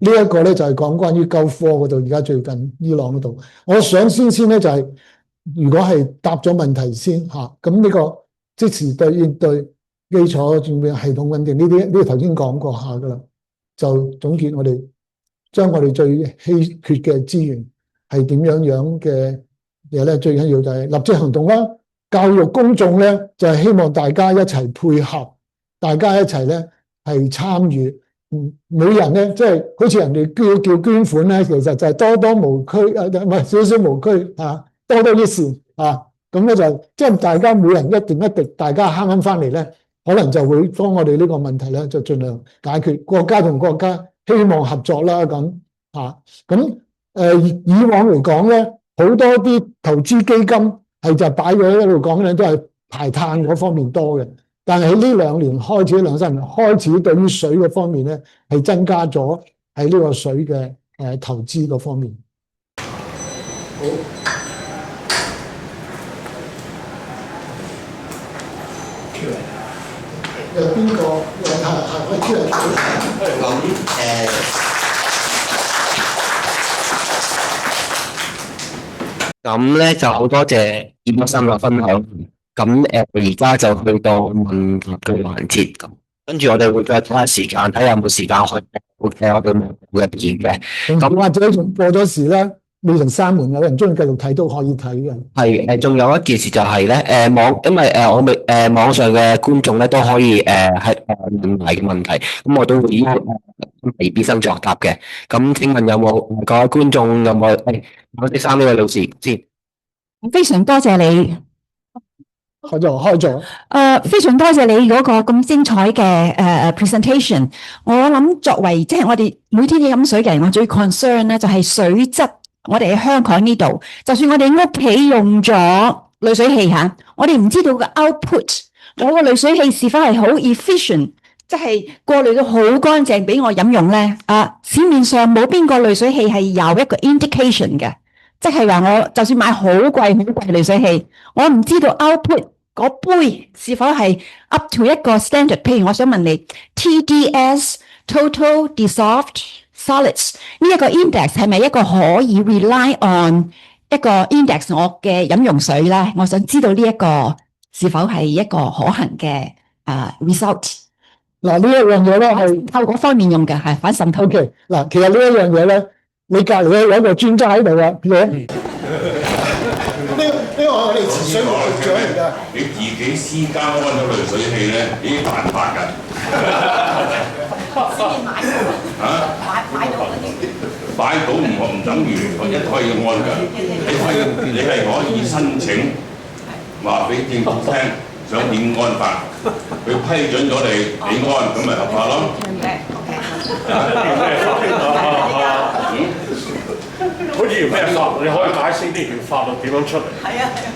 呢一個咧就係講關於 Gulf War 嗰度，而家最近伊朗嗰度。我想先咧就係，如果係答咗問題先咁呢個即時對應對基礎系統穩定呢啲頭先講過下噶啦，就總結我哋將我哋最稀缺嘅資源係點樣嘅嘢咧？最緊要就係立即行動啦，教育公眾咧就係希望大家一齊配合，大家一齊咧係參與。每人咧即係好似人哋叫捐款咧，其實就係多多無拘唔係少少無拘多多益善咁咧就即係大家每人一定一滴，大家慳慳翻嚟咧，可能就會幫我哋呢個問題咧就盡量解決。國家同國家希望合作啦咁以往嚟講咧，好多啲投資基金係就擺咗一路講咧，都係排碳嗰方面多嘅。但係喺呢2年開始，2-3年開始，對於水嗰方面咧係增加咗喺呢個水嘅投資嗰方面。好，有邊個有下個出嚟？咁咧就好多謝葉醫生嘅分享。咁而家就去到問答嘅環節咁，跟住我哋會再睇下時間，睇下有冇時間去我哋嘅片嘅。咁或者仲過咗時咧，未曾閂門，有人中意繼續睇都可以睇嘅。係仲有一件事就係咧因為我哋網上嘅觀眾咧都可以係問埋嘅問題，咁我都會俾醫生作答嘅。咁請問有冇各位觀眾有冇我哋3位老師先？非常多謝你。開咗。非常多謝你嗰個咁精彩嘅presentation。我諗作為即係我哋每天飲水嘅人，我最 concern 咧就係水質。我哋喺香港呢度，就算我哋屋企用咗濾水器我哋唔知道個 output， 我個濾水器是否係好 efficient， 即係過濾到好乾淨俾我飲用咧。市面上冇邊個濾水器係有一個 indication 嘅。即係話我就算買好貴濾水器，我唔知道 output 嗰杯是否係 up to 一個 standard。譬如我想問你 TDS Total Dissolved Solids 呢一個 index 係咪一個可以 rely on 一個 index 我嘅飲用水咧？我想知道呢一個是否係一個可行嘅result。嗱呢一樣嘢咧係透過方面用嘅係反滲透。OK 嗱，其實呢一樣嘢咧。你隔離咧有一個專家喺度啊，呢個我哋前水務局長嚟㗎。你自己私家安咗濾水器咧，已經犯法㗎。買到嗰啲。買到唔等於一可以安㗎。你係可以申請話俾政府聽，想點安法，佢批准咗你安，咁咪合法咯。好似條咩法，你可以解釋呢條法律點樣出嚟？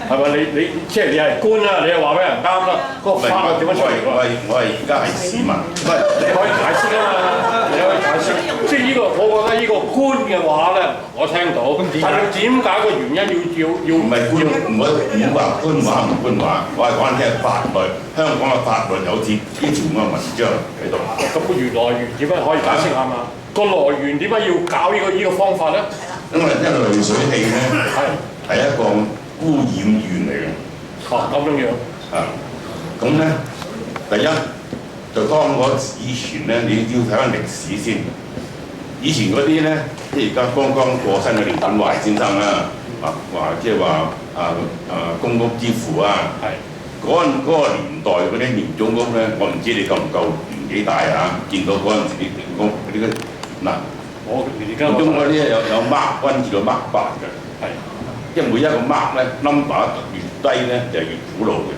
係咪你即係你係官啦，你又話俾人啱啦，個法律點樣出嚟？我係而家係市民，唔係你可以解釋啊嘛，你可以解釋。即係呢個，我覺得呢個官嘅話咧，我聽到，但係點解個原因要唔係官，唔好話官話唔官話，我係講緊係法律，香港嘅法律有自己條咁嘅文章喺度。咁個原來源點解可以解釋下嘛？個來源點解要搞呢個方法咧？因為濾水器咧係一個污染源嚟嘅。咁樣。咁咧，第一就當我以前咧，你要睇翻歷史先。以前嗰啲咧，即係而家剛剛過身嘅連登懷先生啦，即係話公屋之父啊。嗰個年代嗰啲廉租屋咧，我唔知你夠唔夠年紀大見到嗰陣時啲廉屋嗰啲嗱。我而家中嗰啲有 Mark 1至到 Mark 8嘅，即係每一個 Mark 咧 number 越低咧就係越古老嘅。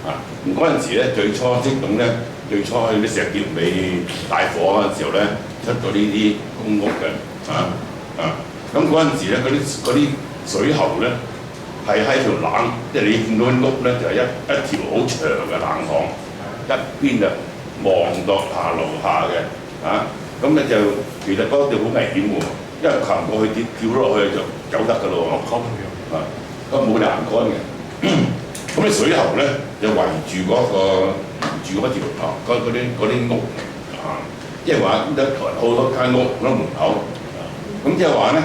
咁嗰陣時咧，最初即咁咧，最初去啲石硤尾大火嗰陣時候咧，出咗呢啲公屋嘅，咁嗰陣時咧，嗰啲水喉咧係喺條冷，即係你見到啲屋咧就係一條好長嘅冷巷，一邊就望到樓下嘅，咁咧就其實嗰度好危險喎，因為行過去跳落去就走得㗎咯喎，咁冇欄杆嘅。咁啲水喉咧就圍住嗰條嗰啲屋，即係話好多間屋嗰啲門口，咁即係話咧，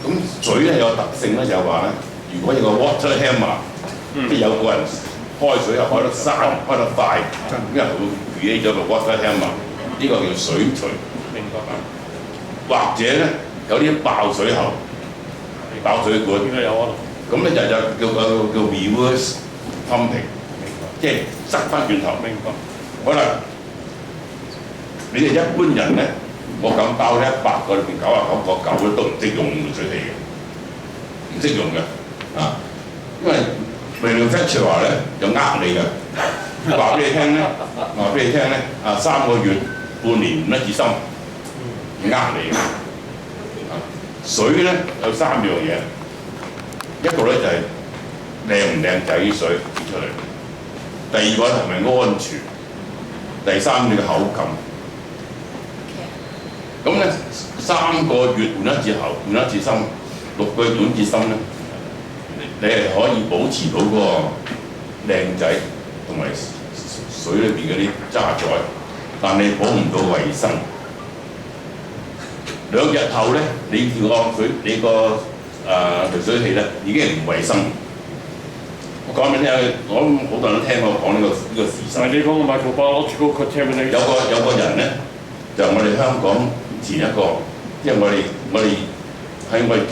咁水咧有特性咧就係話咧，如果有個 water hammer，即係有個人開水又開得生開得快，因為佢會起咗個 water hammer，呢個叫水錘。明白啊？或者咧有啲爆水喉、爆水管。應該有啊。咁咧就叫 reverse pumping， 即係塞翻轉頭。明白。好啦，你哋一般人咧，我敢包咧100個裏邊99.9個都唔識用水器嘅，唔識用嘅，因為manufacturer話咧就呃你嘅，話俾你聽咧，3個月、半年唔一次心，呃你嘅。水咧有3樣嘢。一個咧就係靚唔靚仔啲水出嚟，第二個係咪安全，第三你嘅口感。咁咧3個月換一次喉，換一次心，6個月換一次心咧，你係可以保持到嗰個靚仔同埋水裏邊嗰啲渣滓，但你保唔到衞生。2日後咧，你個水你個濾水器咧已經係唔衞生。我講俾你聽，我諗好多人都聽我講呢個事實。係你講嘅 microbiological contamination。有個人咧，就我哋香港前一個，即係我哋喺我哋早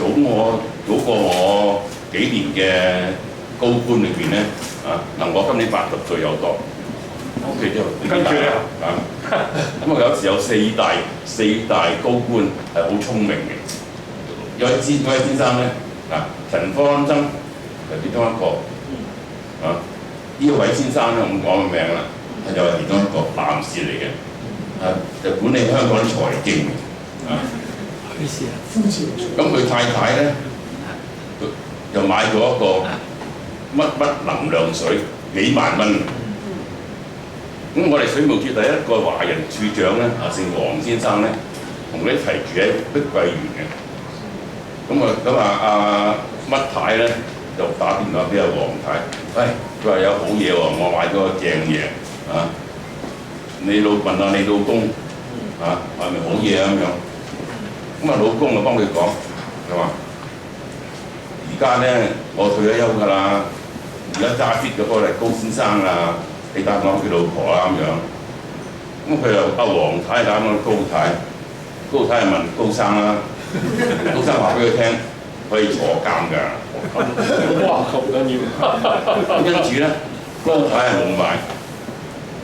過我幾年嘅高官裏邊咧，嗱我今年80歲有多。OK 之後，跟住咧咁啊有時有四大高官係好聰明嘅。有位先生咧，陳方曾係其中一個，呢位先生咧，咁講個名啦，又係其中一個男士嚟嘅，就管理香港啲財經嘅，咁佢太太咧，就買咗一個乜能量水，幾萬蚊。咁我哋水務署第一個華人處長咧，姓黃先生咧，同佢一齊住喺碧桂園嘅。咁啊乜太咧就打電話俾阿黃太，佢話有好嘢喎，我買咗個正嘢你問下你老公係咪好嘢咁樣？咁老公就幫佢講，佢話而家咧我退咗休㗎啦，而家揸 fit 嗰個係高先生啊，你打電話佢老婆啦咁樣。咁佢又黃太打電話高太就問高生啦。高生話俾佢聽，可以坐監㗎。哇，咁緊要！因此咧，高太係冇買，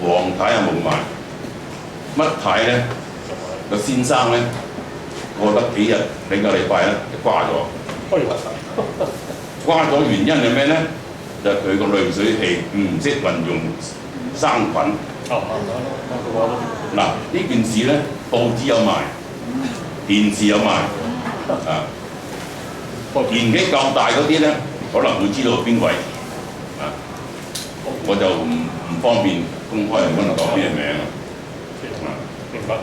黃太係冇買，乜太咧個先生咧過得幾日2個禮拜咧就瓜咗。瓜咗原因係咩咧？就係佢個濾水器唔識運用生菌。嗱呢件事咧，報紙有賣。電視有賣，年紀夠大嗰啲咧，可能會知道邊位，我就唔方便公開咁樣講咩名。明白。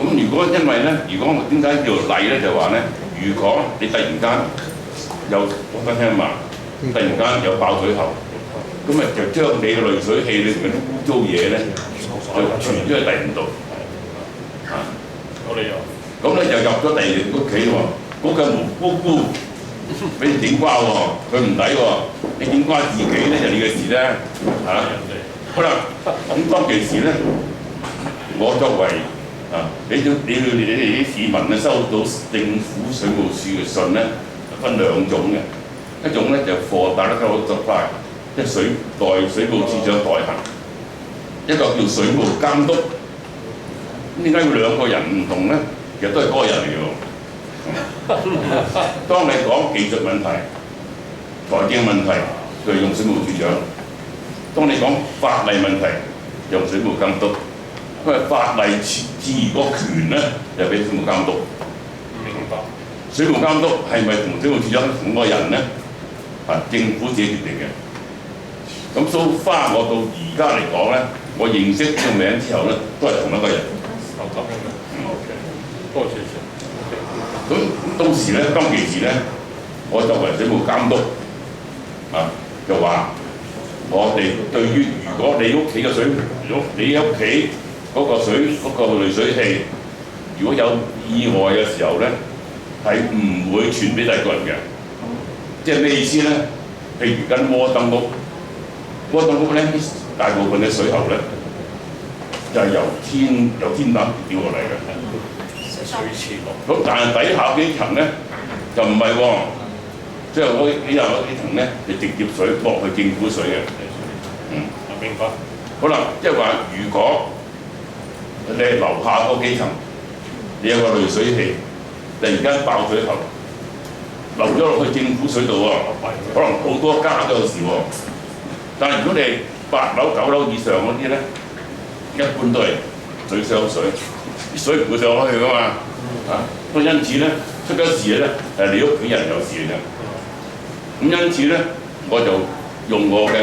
咁如果因為咧，如果點解叫例咧？就話咧，如果你突然間有我聽話，突然間有爆水喉，咁咪就將你嘅濾水器裏邊啲污糟嘢咧，就傳咗去第2度。我哋有。咁咧就入咗第2人屋企喎，嗰個無辜辜俾你整瓜喎，佢唔抵喎，你整瓜自己咧就你嘅事咧，好啦，咁當其時咧，我作為你哋啲市民咧收到政府水務署嘅信咧，分2種嘅，一種咧就for direct supply，即係水務署長代行，一個叫水務監督。咁點解會2個人唔同咧？其實都係嗰個人嚟嘅喎。當你講技術問題、財政問題，就係用水務署長；當你講法例問題，由水務監督，因為法例設置嗰權咧，就俾水務監督。明白。水務監督係咪同水務署長同個人咧？政府自己決定嘅。咁so far我到而家嚟講咧，我認識呢個名之後咧，都係同一個人。多謝先。咁到時咧，今期時咧，我作為水務監督就話我哋對於如果你屋企嘅水，如果你屋企嗰個水嗰個濾水器，如果有意外嘅時候咧，係唔會傳俾第二個人嘅。即係咩意思咧？譬如跟摩登屋咧，大部分嘅水喉咧就係由天等掉落嚟嘅。咁但係底下幾層咧就唔係喎，即係嗰幾層咧就直接水落去政府水嘅。明白。好啦，即係話如果你係樓下嗰幾層，你有個濾水器，突然間爆水喉，流咗落去政府水度喎，可能好多家都有事喎。但係如果你係8樓9樓以上嗰啲咧，一般都係水上水，啲水唔會上去噶嘛。咁因此咧，出咗事咧，係你屋企人有事嘅。咁因此咧，我就用我嘅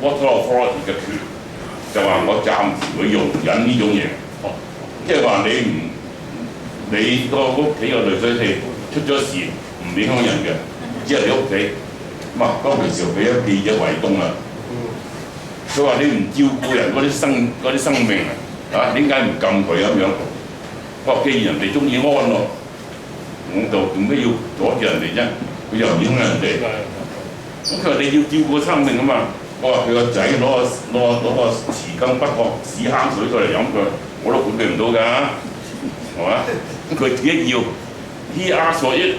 Water Authority 嘅權，就話我暫時會容忍呢種嘢。即係話你個屋企個濾水器出咗事，唔影響人嘅，只係你屋企。當其時俾咗記者圍攻啊！佢話你唔照顧人嗰啲生命點解唔禁佢咁樣？我話既然人哋中意安樂，我就做咩要阻住人哋啫？佢又唔影響人哋。咁佢話你要照顧生命啊嘛！我話佢個仔攞個匙羹不過屎坑水出嚟飲佢，我都管佢唔到㗎，係嘛？佢自己要 he asked for it，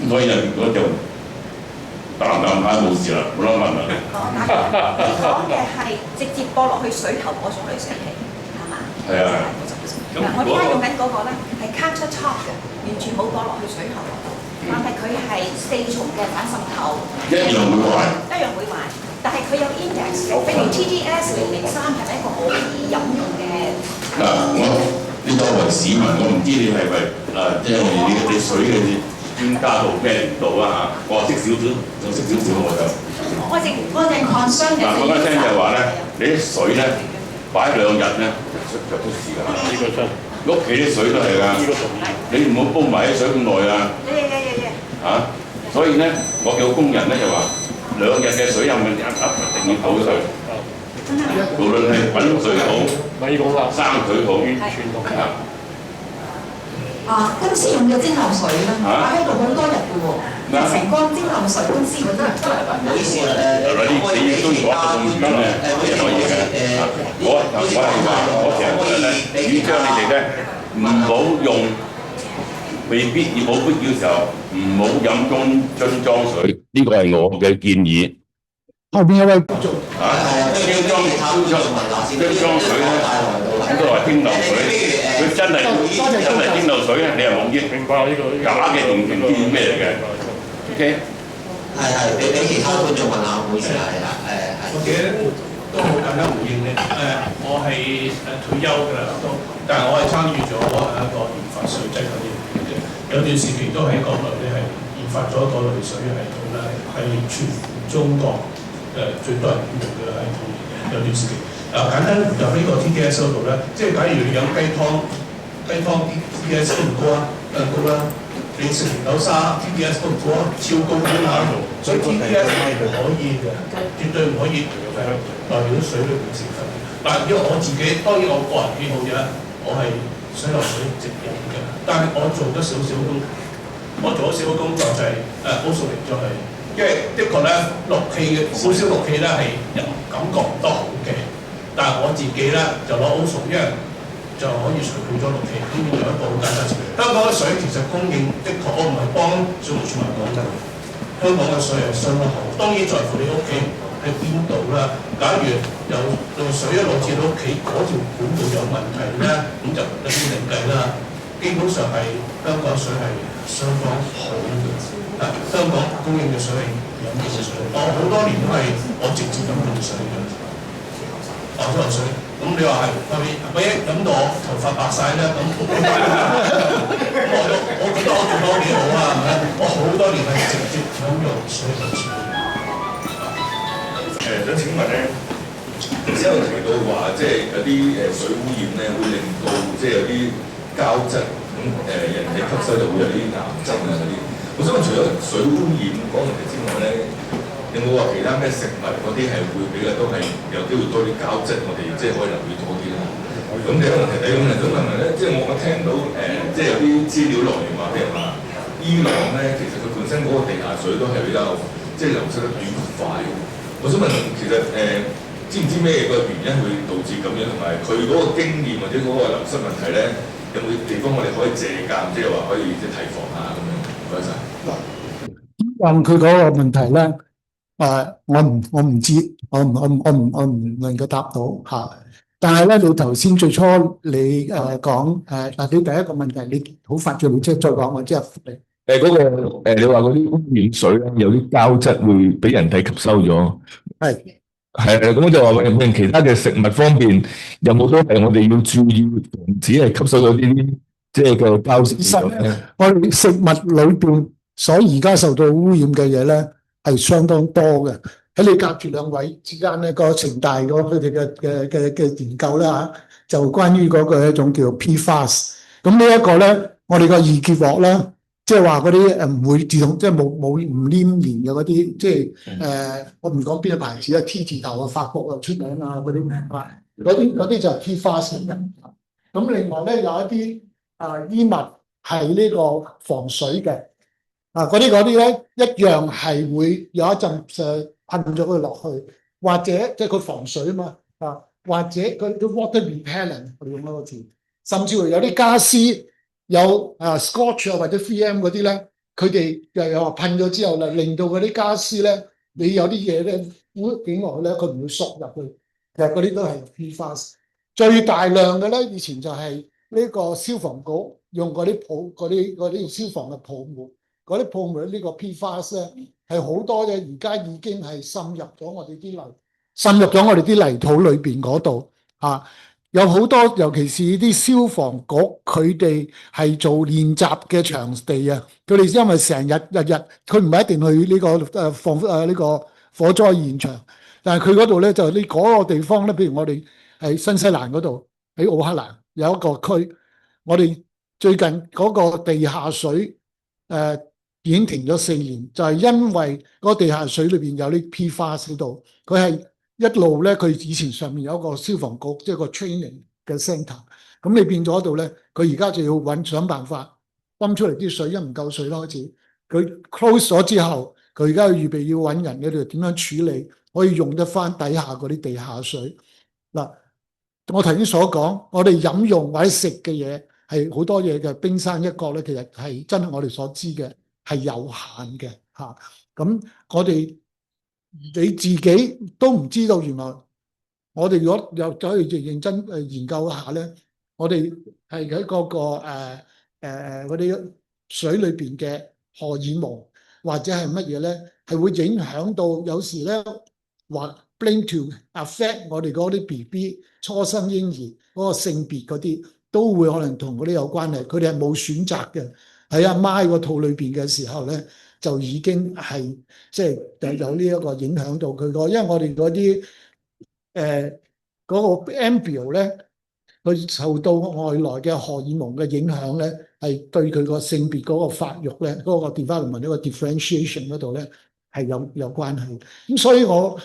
所以結果就啖下冇事啦，冇得問啦。你講嘅係直接播落去水頭嗰種濾水器，係嘛？係啊。嗱，我而家用緊嗰個咧係 counter top 嘅，完全冇播落去水頭嗰度，但係佢係4重嘅反滲透，一樣會壞。一樣會壞，但係佢有 index，譬如 TDS 003係一個可以飲用嘅。你作為市民，我唔知你係咪即係你水嘅專家到咩程度啊？我識少少，我識少少我就。我哋 concern 嘅。我啱聽就係話咧，你啲水咧擺2日咧就出事㗎。呢個真。屋企啲水都係㗎。你唔好煲埋啲水咁耐啊。所以咧，我叫工人咧就話2日嘅水有冇一定要倒水。無論係滾水好，生水好，完全同意。公司用嘅蒸餾水咧，擺喺度好多日嘅喎，成缸蒸餾水公司嗰啲人都係唔好意思你都如果咁遠咧，係可以嘅。我係話，我成日咧主張你哋咧唔好用，未必要冇必要嘅時候唔好飲樽裝水，呢個係我嘅建議。後邊有位樽裝水咧，應該話蒸餾水。佢真係蒸餾水咧，你又冇益。明白呢個假嘅完全唔知咩嚟嘅。OK。係，俾其他觀眾問下，唔好意思或者都好簡單回應你。我係退休㗎啦，但係我係參與咗一個研發水質嗰啲，有段時期都喺國內咧係研發咗一個濾水系統咧，係全中國最多人用嘅系統。有段時期，簡單入呢個 TDS 嗰度咧，即係假如你飲雞湯 TDS 高唔高啊？高啦。你食甜豆沙 TDS 高唔高啊？超高啦。所以 TDS 係可以嘅，絕對唔可以代表水裏邊成分。但因為我自己，當然我個人喜好啫，我係水流水直飲嘅。但係我做咗少少工作就係Ozonic就係。因為的確咧，氯氣嘅少少氯氣咧係人感覺唔得好嘅，但係我自己咧就攞 Ozone， 因為就可以除去咗氯氣，呢邊有一個好簡單嘅。香港嘅水其實供應的確，我唔係幫水務署嚟講嘅，香港嘅水係相當好。當然在乎你屋企喺邊度啦。假如由水一路至到屋企嗰條管道有問題咧，咁就另計啦。基本上係香港水係相當好嘅。香港供應嘅水係飲嘅水，我好多年都係我直接飲佢嘅水嘅，流出流水。咁你話係我一飲到我頭髮白晒咧，咁我覺得我做得幾好啊，係咪？我好多年係直接飲用水流水。想請問咧，頭先有提到話，即係有啲水污染咧，會令到即係有啲膠質咁人體吸收就會有啲癌症啊嗰啲。我想問，除咗水污染嗰個問題之外咧，有冇話其他咩食物嗰啲係會比較都係有機會多啲膠質，我哋即係可以留意多啲啦。咁第一個問題，第二個問題想問問咧，即係我聽到即係有啲資料來源話，譬如話伊朗咧，其實佢本身嗰個地下水都係比較即係流失得比較快。我想問，其實知唔知咩個原因會導致咁樣，同埋佢嗰個經驗或者嗰個流失問題咧，有冇地方我哋可以借鑑，即係話可以即係提防下咁樣？唔該晒。問佢嗰個問題咧，我唔知，我唔能夠答到嚇。但係咧，你頭先最初你講你第一個問題，你好快脆你即係再講，我即係復你。嗰個你話嗰啲污染水咧，有啲膠質會俾人體吸收咗。係咁就話有冇其他嘅食物方面有冇都係我哋要注意防止係吸收咗呢啲即係個膠質咧？我哋食物裏邊所而家受到污染嘅嘢咧係相當多嘅。喺你隔住兩位之間咧，個城大佢哋嘅研究啦嚇，就關於嗰個一種叫 PFAS。咁呢一個咧，我哋個易潔鑊啦。即係話嗰啲唔會自動，即係冇唔黏連嘅嗰啲，即係我唔講邊個牌子啊 ，T 字頭啊，法國啊出名啊嗰啲啊，嗰啲就係 PFAS 嘅。咁另外咧有一啲衣物係呢個防水嘅嗰啲咧一樣係會有一陣噴咗佢落去，或者即係佢防水啊嘛或者佢 water repellent 我哋用嗰個字，甚至乎有啲家私。有Scotch 啊或者 3M 嗰啲咧，佢哋又有話噴咗之後咧，令到嗰啲家私咧，你有啲嘢咧污景落去咧，佢唔會縮入去。其實嗰啲都係 PFAS。最大量嘅咧，以前就係呢個消防局用嗰啲消防嘅泡沫，嗰啲泡沫呢個 PFAS 咧係好多嘅，而家已經係滲入咗我哋啲泥土裏邊嗰度啊。有好多，尤其是啲消防局，佢哋係做練習嘅場地啊。佢哋因為成日，佢唔係一定去呢個呢個火災現場，但係佢嗰度咧就呢嗰個地方咧，譬如我哋喺新西蘭嗰度，喺奧克蘭有一個區，我哋最近嗰個地下水已經停咗4年，就係因為嗰個地下水裏邊有啲 PFAS 喺度，佢係。一路咧，佢以前上面有一個消防局，即係個 training 嘅 centre。咁你變咗度咧，佢而家就要想辦法泵出嚟啲水，因為唔夠水啦開始。佢 close 咗之後，佢而家預備要揾人喺度點樣處理，可以用得翻底下嗰啲地下水。嗱，我頭先所講，我哋飲用或者食嘅嘢係好多嘢嘅，冰山一角咧，其實係真係我哋所知嘅係有限嘅嚇。咁我哋。你自己都唔知道，原來我哋如果又走去認真研究一下咧，我哋係喺嗰個嗰啲水裏邊嘅荷爾蒙或者係乜嘢咧，係會影響到有時咧話 bring to affect 我哋嗰啲 BB 初生嬰兒嗰個性別嗰啲，都會可能同嗰啲有關係。佢哋係冇選擇嘅，喺阿媽個肚裏邊嘅時候咧。就已經係即係有呢一個影響到佢個，因為我哋嗰啲嗰個 embryo 咧，佢受到外來嘅荷爾蒙嘅影響咧，係對佢個性別嗰個發育咧，嗰個 development 呢個 differentiation 嗰度咧係有關係。咁所以我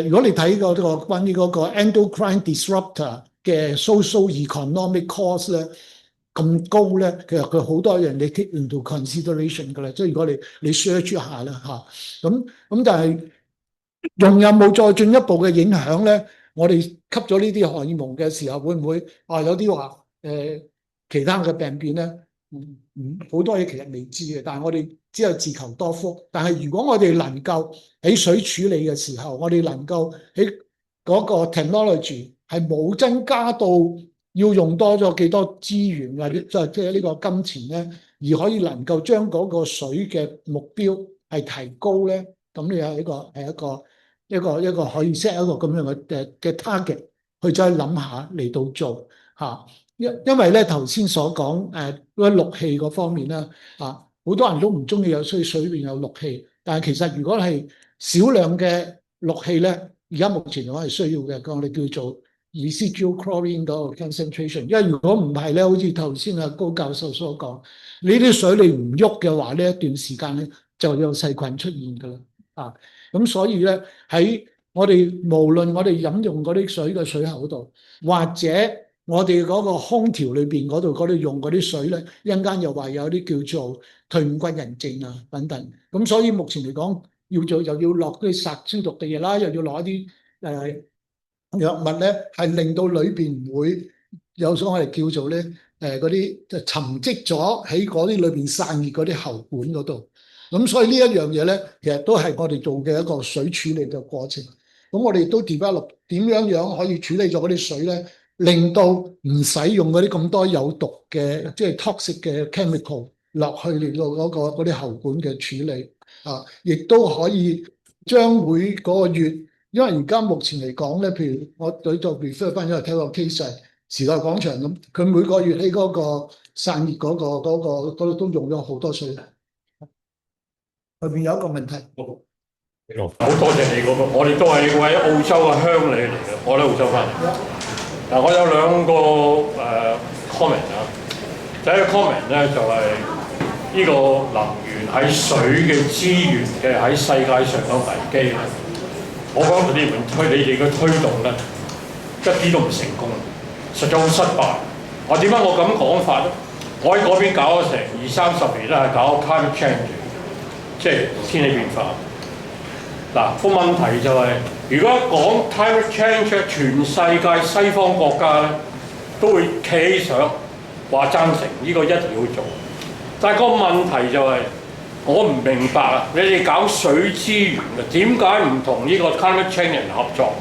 如果你睇過呢個關於嗰個 endocrine disruptor 嘅 social economic cost 咧。咁高咧，其實佢好多人你 take into consideration 㗎啦，即係如果你 search 一下啦嚇，咁但係仲有冇再進一步嘅影響咧？我哋吸咗呢啲荷爾蒙嘅時候，會唔會有啲話其他嘅病變咧？好多嘢其實未知嘅，但係我哋只有自求多福。但係如果我哋能夠喺水處理嘅時候，我哋能夠喺嗰個 technology 係冇增加到要用多咗幾多資源或者即係呢個金錢咧，而可以能夠將嗰個水嘅目標係提高咧，咁你係一個可以 set 一個咁樣嘅 target 去再諗下嚟到做嚇。因為咧頭先所講嗰個氯氣嗰方面啦，好多人都唔中意有水裏邊有氯氣，但係其實如果係少量嘅氯氣咧，而家目前我係需要嘅，我哋叫做residual chlorine 嗰個 concentration， 因為如果唔係咧，好似頭先阿高教授所講，你啲水你唔喐嘅話呢，一段時間咧就有細菌出現噶啦，咁所以咧喺我哋無論我哋飲用嗰啲水嘅水口度，或者我哋嗰個空調裏邊嗰度用嗰啲水咧，一陣間又話有啲叫做退伍軍人症啊等等，咁所以目前嚟講又要落啲殺消毒嘅嘢啦，又要落一啲藥物咧，係令到裏邊唔會有所我哋叫做咧嗰啲就沉積咗喺嗰啲裏邊散熱嗰啲喉管嗰度。咁所以呢一樣嘢咧，其實都係我哋做嘅一個水處理嘅過程。咁我哋都 develop 點樣可以處理咗嗰啲水咧，令到唔使用嗰啲咁多有毒嘅即係 toxic 嘅 chemical 落去嚟到嗰啲喉管嘅處理亦都可以將會嗰個月。因為而家目前嚟講咧，譬如我對做 refer 翻，因為睇個 case 係時代廣場咁，佢每個月喺嗰個散熱嗰度都用咗好多水。裏邊有一個問題。好多謝你嗰個，我哋都係喺澳洲嘅鄉里嚟嘅，我喺澳洲翻嚟。嗱，我有兩個comment 啊。第一個 comment 咧就係呢個能源喺水嘅資源嘅喺世界上有危機咧。我講你哋嘅推動咧，一啲都唔成功，實在好失敗。點解我咁講法咧？我喺嗰邊搞咗成20-30年咧，係搞 climate change， 即係天氣變化。嗱，個問題就係，如果講 climate change， 全世界西方國家咧都會企起上話贊成呢個一定要做，但係個問題就係。我唔明白啊！你哋搞水資源嘅，點解唔同呢個 climate change 人合作？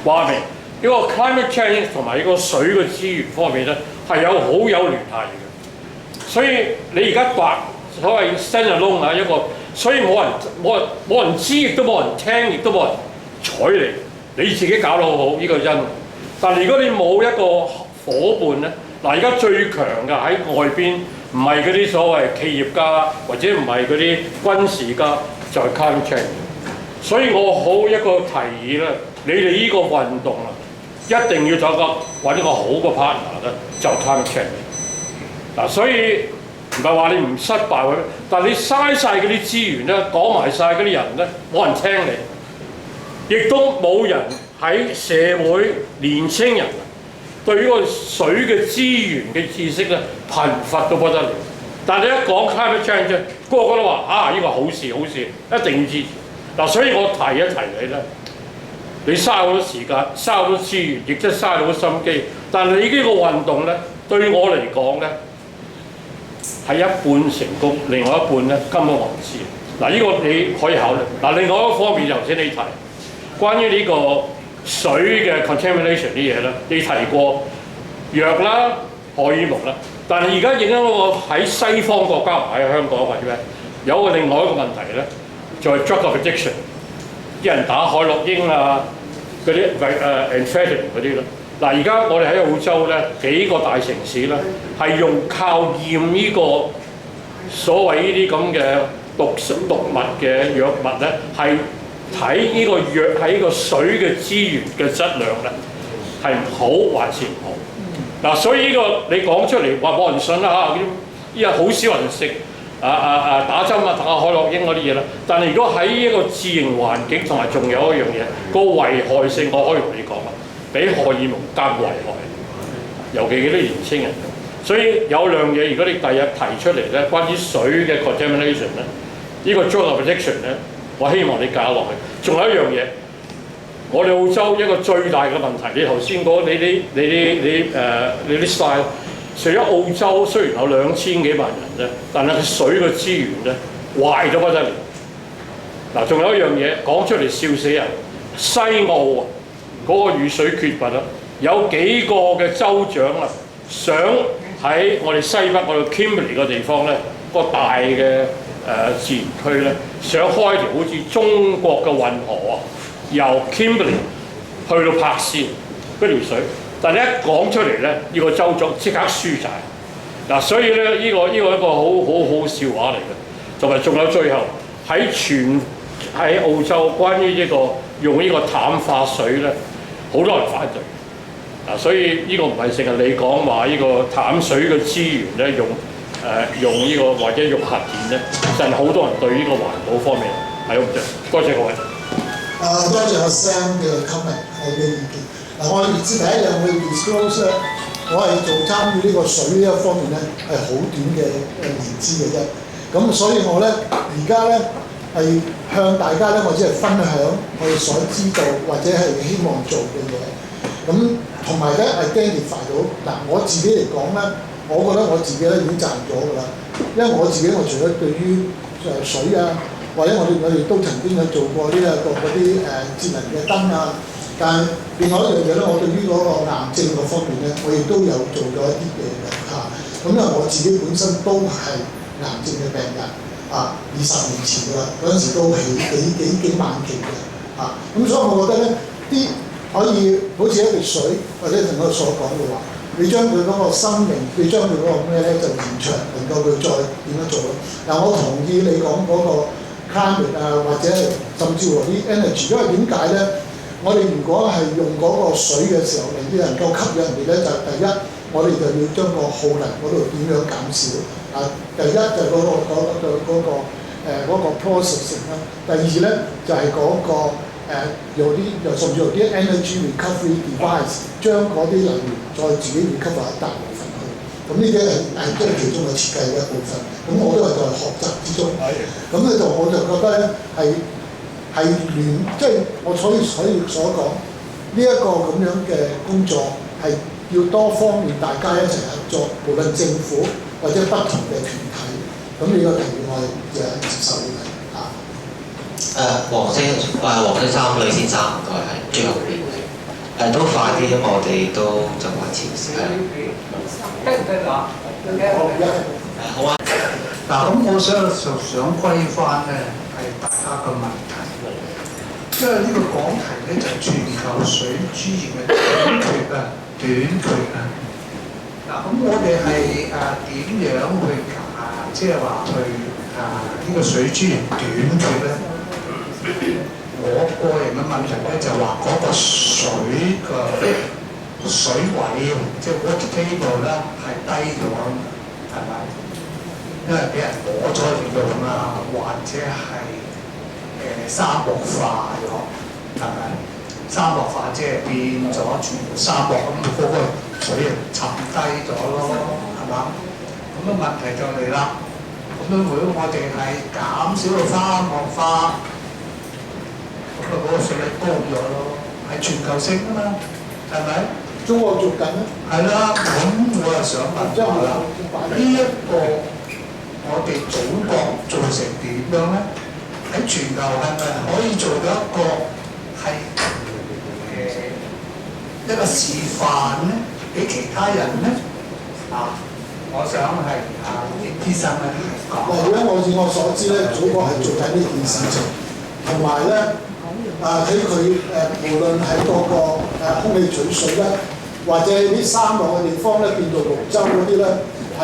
話明呢個 climate change 同埋呢個水嘅資源方面咧，係好有聯繫嘅。所以你而家話所謂 stand alone 啊，一個，所以冇人知，亦都冇人聽，亦都冇人睬你。你自己搞得好好，呢個因。但係如果你冇一個伙伴咧，嗱，而家最強嘅喺外邊。唔係嗰啲所謂企業家，或者唔係嗰啲軍事家，就係 climate change。所以我好一個提議咧，你哋呢個運動啊，一定要揾一個好嘅 partner 咧，就 climate change。嗱，所以唔係話你唔失敗，但係你嘥晒嗰啲資源咧，講埋晒嗰啲人咧，冇人聽你，亦都冇人喺社會年青人。對呢個水嘅資源嘅知識咧，貧乏到不得了。但係你一講 climate change，個個都話呢個好事，一定要支持。嗱，所以我提一提你咧，你嘥好多時間，嘥好多資源，亦即係嘥好多心機。但係你呢個運動咧，對我嚟講咧，係一半成功，另外一半咧根本我唔知。嗱，呢個你可以考慮。嗱，另外一個方面，頭先你提關於呢個水嘅 contamination 啲嘢咧，你提過藥啦、荷爾蒙啦，但係而家影響嗰個喺西方國家，唔喺香港或者咩，有個另外一個問題咧，就係 drug of addiction， 啲人打海洛因啊，嗰啲amphetamine 嗰啲咯。嗱，而家我哋喺澳洲咧，幾個大城市咧，係靠驗呢個所謂呢啲咁嘅毒物嘅藥物咧，係睇呢個藥喺呢個水嘅資源嘅質量咧，係好還是唔好？嗱，所以呢個你講出嚟話冇人信啦嚇，依家好少人食打針啊、打海洛因嗰啲嘢啦。但係如果喺一個自然環境同埋仲有一樣嘢，個危害性我可以同你講啊，比荷爾蒙更危害，尤其嗰啲年青人。所以有兩嘢，如果你第日提出嚟咧，關於水嘅 contamination 咧，呢個 drug of addiction 咧，我希望你搞落去。仲有一樣嘢，我哋澳洲一個最大嘅問題，你頭先講你啲 style， 除咗澳洲雖然有2000幾萬人啫，但係佢水嘅資源咧壞到不得了。嗱，仲有一樣嘢講出嚟笑死人，西澳嗰個雨水缺乏啦，有幾個嘅州長啊，想喺我哋西北我哋 Kimberley 個地方咧，個大嘅自然區咧，想開條好似中國嘅運河啊，由 Kimberley 去到柏斯嗰條水，但係一講出嚟咧，呢個州長即刻輸晒。嗱，所以咧呢個一個好笑話嚟嘅，同埋仲有最後喺澳洲關於呢個用呢個淡化水咧，好多人反對。所以呢個唔係成日你講話呢個淡水嘅資源咧，用呢個或者用核電咧，其實好多人對呢個環保方面係好唔正。多謝各位。多謝阿 Sam 嘅 comment 係嘅意見。嗱，我哋知第一樣我哋 disclose 咧，我係做參與呢個水呢一方面咧係好短嘅年資嘅啫。咁所以我咧而家咧係向大家咧，我只係分享我哋所知道或者係希望做嘅嘢。咁同埋咧 identify 到嗱，我自己嚟講咧，我覺得我自己咧已經賺咗㗎啦，因為我自己除咗對於水啊，或者我哋都曾經有做過呢一個嗰啲節能嘅燈啊，但係另外一樣嘢咧，我對於嗰個癌症嗰方面咧，我亦都有做咗一啲嘢嘅嚇。咁因為我自己本身都係癌症嘅病人啊，20年前㗎啦，嗰陣時都係幾晚期嘅啊，咁所以我覺得咧啲。可以好似一滴水，或者同我所講嘅話，你將佢嗰個生命，你將佢嗰個咩咧就延長，能夠佢再點樣做咯。嗱，我同意你講嗰個 climate 啊，或者甚至乎啲 energy， 因為點解咧？我哋如果係用嗰個水嘅時候，令啲人夠吸引人哋咧，就第一，我哋就要將個耗能嗰度點樣減少啊。第一就係嗰個 processing 啦，第二咧就係嗰個。有甚至有啲 energy recovery device 將嗰啲能源再自己 recover 一大部分去，咁呢啲係即係其中嘅設計嘅一部分。咁我都係在學習之中。咁咧我就覺得咧係聯，即係我所以所講呢一個咁樣嘅工作係要多方面大家一齊合作，無論政府或者不同嘅團體。咁呢個提議我係接受嘅。黃先生、呂先生，唔該係最後邊都快啲，因為我哋都就快前時好啊。嗱，咁我想歸翻咧係大家嘅問題，因為呢個講題咧就係全球水資源嘅短缺啊。嗱，咁我哋係點樣去即係話去呢個水資源短缺咧？我個人嘅問題咧就話嗰個水嘅水位，即係 water table 咧係低咗，係咪？因為俾人攞咗嚟用啊，或者係沙漠化咗，係咪？沙漠化即係變咗全部沙漠咁，嗰個水啊沉低咗咯，係嘛？咁嘅問題就嚟啦。咁樣如果我哋係減少到沙漠化，咁嗰個水位高咗咯，係全球性啊嘛，係咪？中國做緊咧。係啦，咁我又想問下啦，呢一個我哋祖國做成點樣咧？喺全球係咪可以做到一個係一個示範咧，俾其他人咧？我想係醫生咧講。而家我以我所知咧，祖國係做緊呢件事情，同埋咧喺佢無論喺嗰個空氣取水咧，或者啲沙漠嘅地方咧，變到綠洲嗰啲咧，係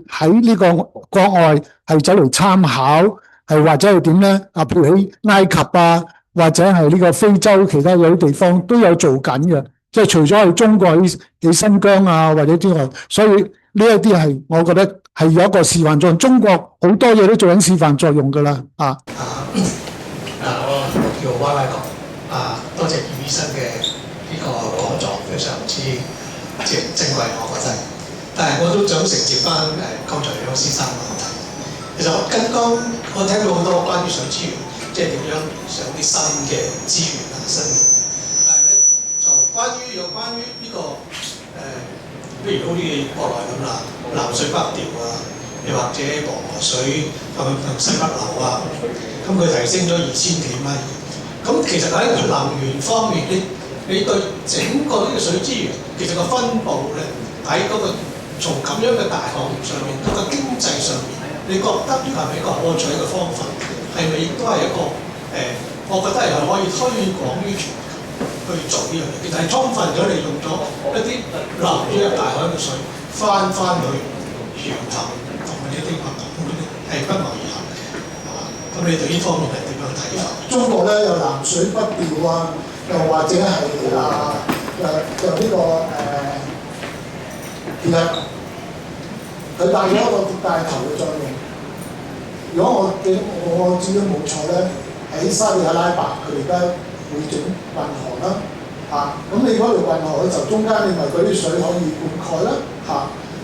喺呢個國外係走嚟參考，係或者係點咧？譬如喺埃及啊，或者係呢個非洲其他有啲地方都有做緊嘅。即係除咗係中國喺新疆啊或者之外，所以呢一啲係我覺得係有一個示範作用。中國好多嘢都做緊示範作用㗎啦。我叫歪歪講多謝葉醫生嘅呢個講座，非常之即係珍貴，我覺得。但係我都想承接翻剛才兩位先生嘅問題。其實剛剛我聽到好多關於水資源，即係點樣上啲新嘅資源啊，新嘅。有關於呢個譬如好似國內咁啦，南水北調啊，又或者黃河水向西北流啊，咁佢提升咗2000點啦。咁其實喺能源方面，你你對整個呢個水資源其實個分佈咧喺嗰個從咁樣嘅大項目上面，嗰個經濟上面，你覺得呢個係咪一個可取嘅方法？係咪亦都係一個我覺得係可以推廣於全球去做呢樣嘢？其實係充分咗利用咗一啲流於大海嘅水翻去源頭同埋呢啲運動嗰啲係不謀而合嘅。咁你對呢方面係點樣睇法？中國咧有南水北調啊，又或者係就呢個其實佢帶咗一個帶頭嘅作用。如果我知得冇錯咧，喺沙地阿拉伯佢哋而家會整運河啦，咁你嗰條運河咧就中間你咪嗰啲水可以灌溉啦，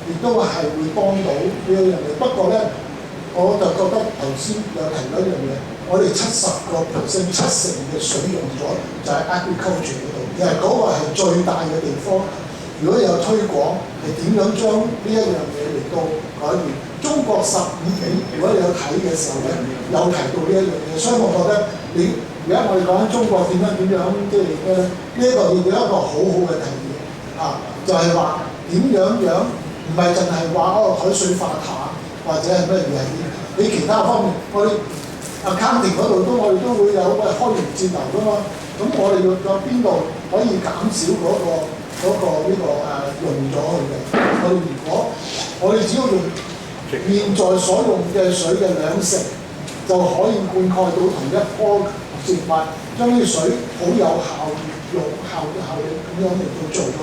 亦都係會幫到呢一樣嘢。不過咧，我就覺得頭先有提到一樣嘢，我哋70% 嘅水用咗就係 agriculture 嗰度，其實嗰個係最大嘅地方。如果有推廣，係點樣將呢一樣嘢嚟到改變？中國15幾，如果你有睇嘅時候咧，有提到呢一樣嘢，所以我覺得你而家我哋講緊中國點樣即係咩咧？呢一個要一個好好嘅提議就係話點樣唔係淨係話海水化淡或者係咩嘢喺其他方面，我哋 accounting 嗰度我哋都會有開源節流噶嘛。咁我哋要邊度可以減少嗰個用咗去嘅？我哋只要用現在所用嘅水嘅2成，就可以灌溉到同一棵植物，將啲水好有效率咁樣嚟到做咗，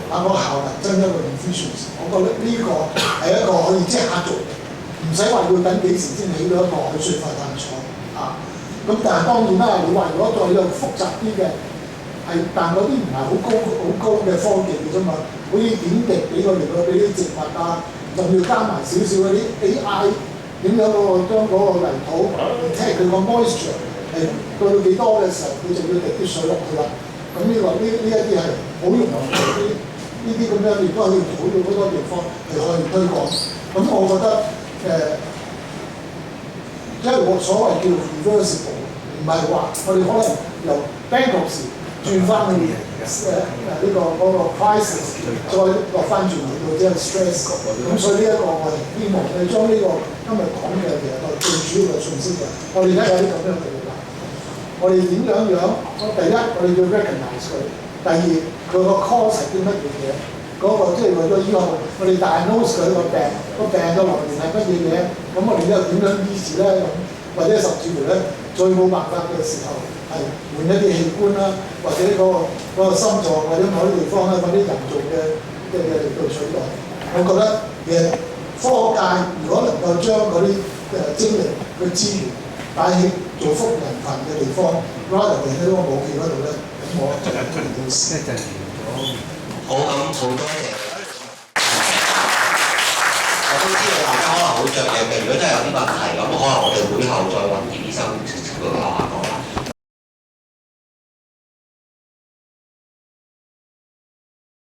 個效能增一個 efficiency。我覺得呢個係一個可以即刻做，唔使話要等幾時先起到一個海水化淡廠咁但係當然啦，你話如果再有複雜啲嘅，但嗰啲唔係好高嘅科技嘅啫嘛，好似點滴俾啲植物仲要加埋少少嗰啲 AI 點樣將嗰個泥土睇佢個 moisture 到幾多嘅時候，佢就要滴啲水落去啦。咁呢一啲係好容易做呢啲咁樣，亦都可以好多地方係可以推廣。咁我覺得即係我所謂叫 reversible， 唔係話我哋可能由 bankruptcy 轉翻去嗰個 crisis， 再落翻轉嚟到即係 stress。咁所以呢一個我哋希望你將呢個今日講嘅其實個最主要嘅信息嘅，我哋而家有啲咁樣嘅嘢啦。我哋點樣？第一，我哋要 recognize 佢；第二，佢個 cause 係啲乜嘢嘢？嗰個即係為咗以後我哋 diagnose 佢個病嘅來源係乜嘢嘢？咁我哋又點樣醫治咧？咁或者甚至乎咧，最冇辦法嘅時候係換一啲器官啦，或者嗰個心臟或者某啲地方咧揾啲人造嘅嚟到取代。我覺得其實科學界如果能夠將嗰啲精力嘅資源擺喺造福人群嘅地方 ，rather than 喺個武器嗰度咧，咁我就係推動到一陣完咗。好，咁好多謝。我都知道大家可能好着緊嘅，如果真係有啲問題，咁可能我哋會後再揾葉醫生講下。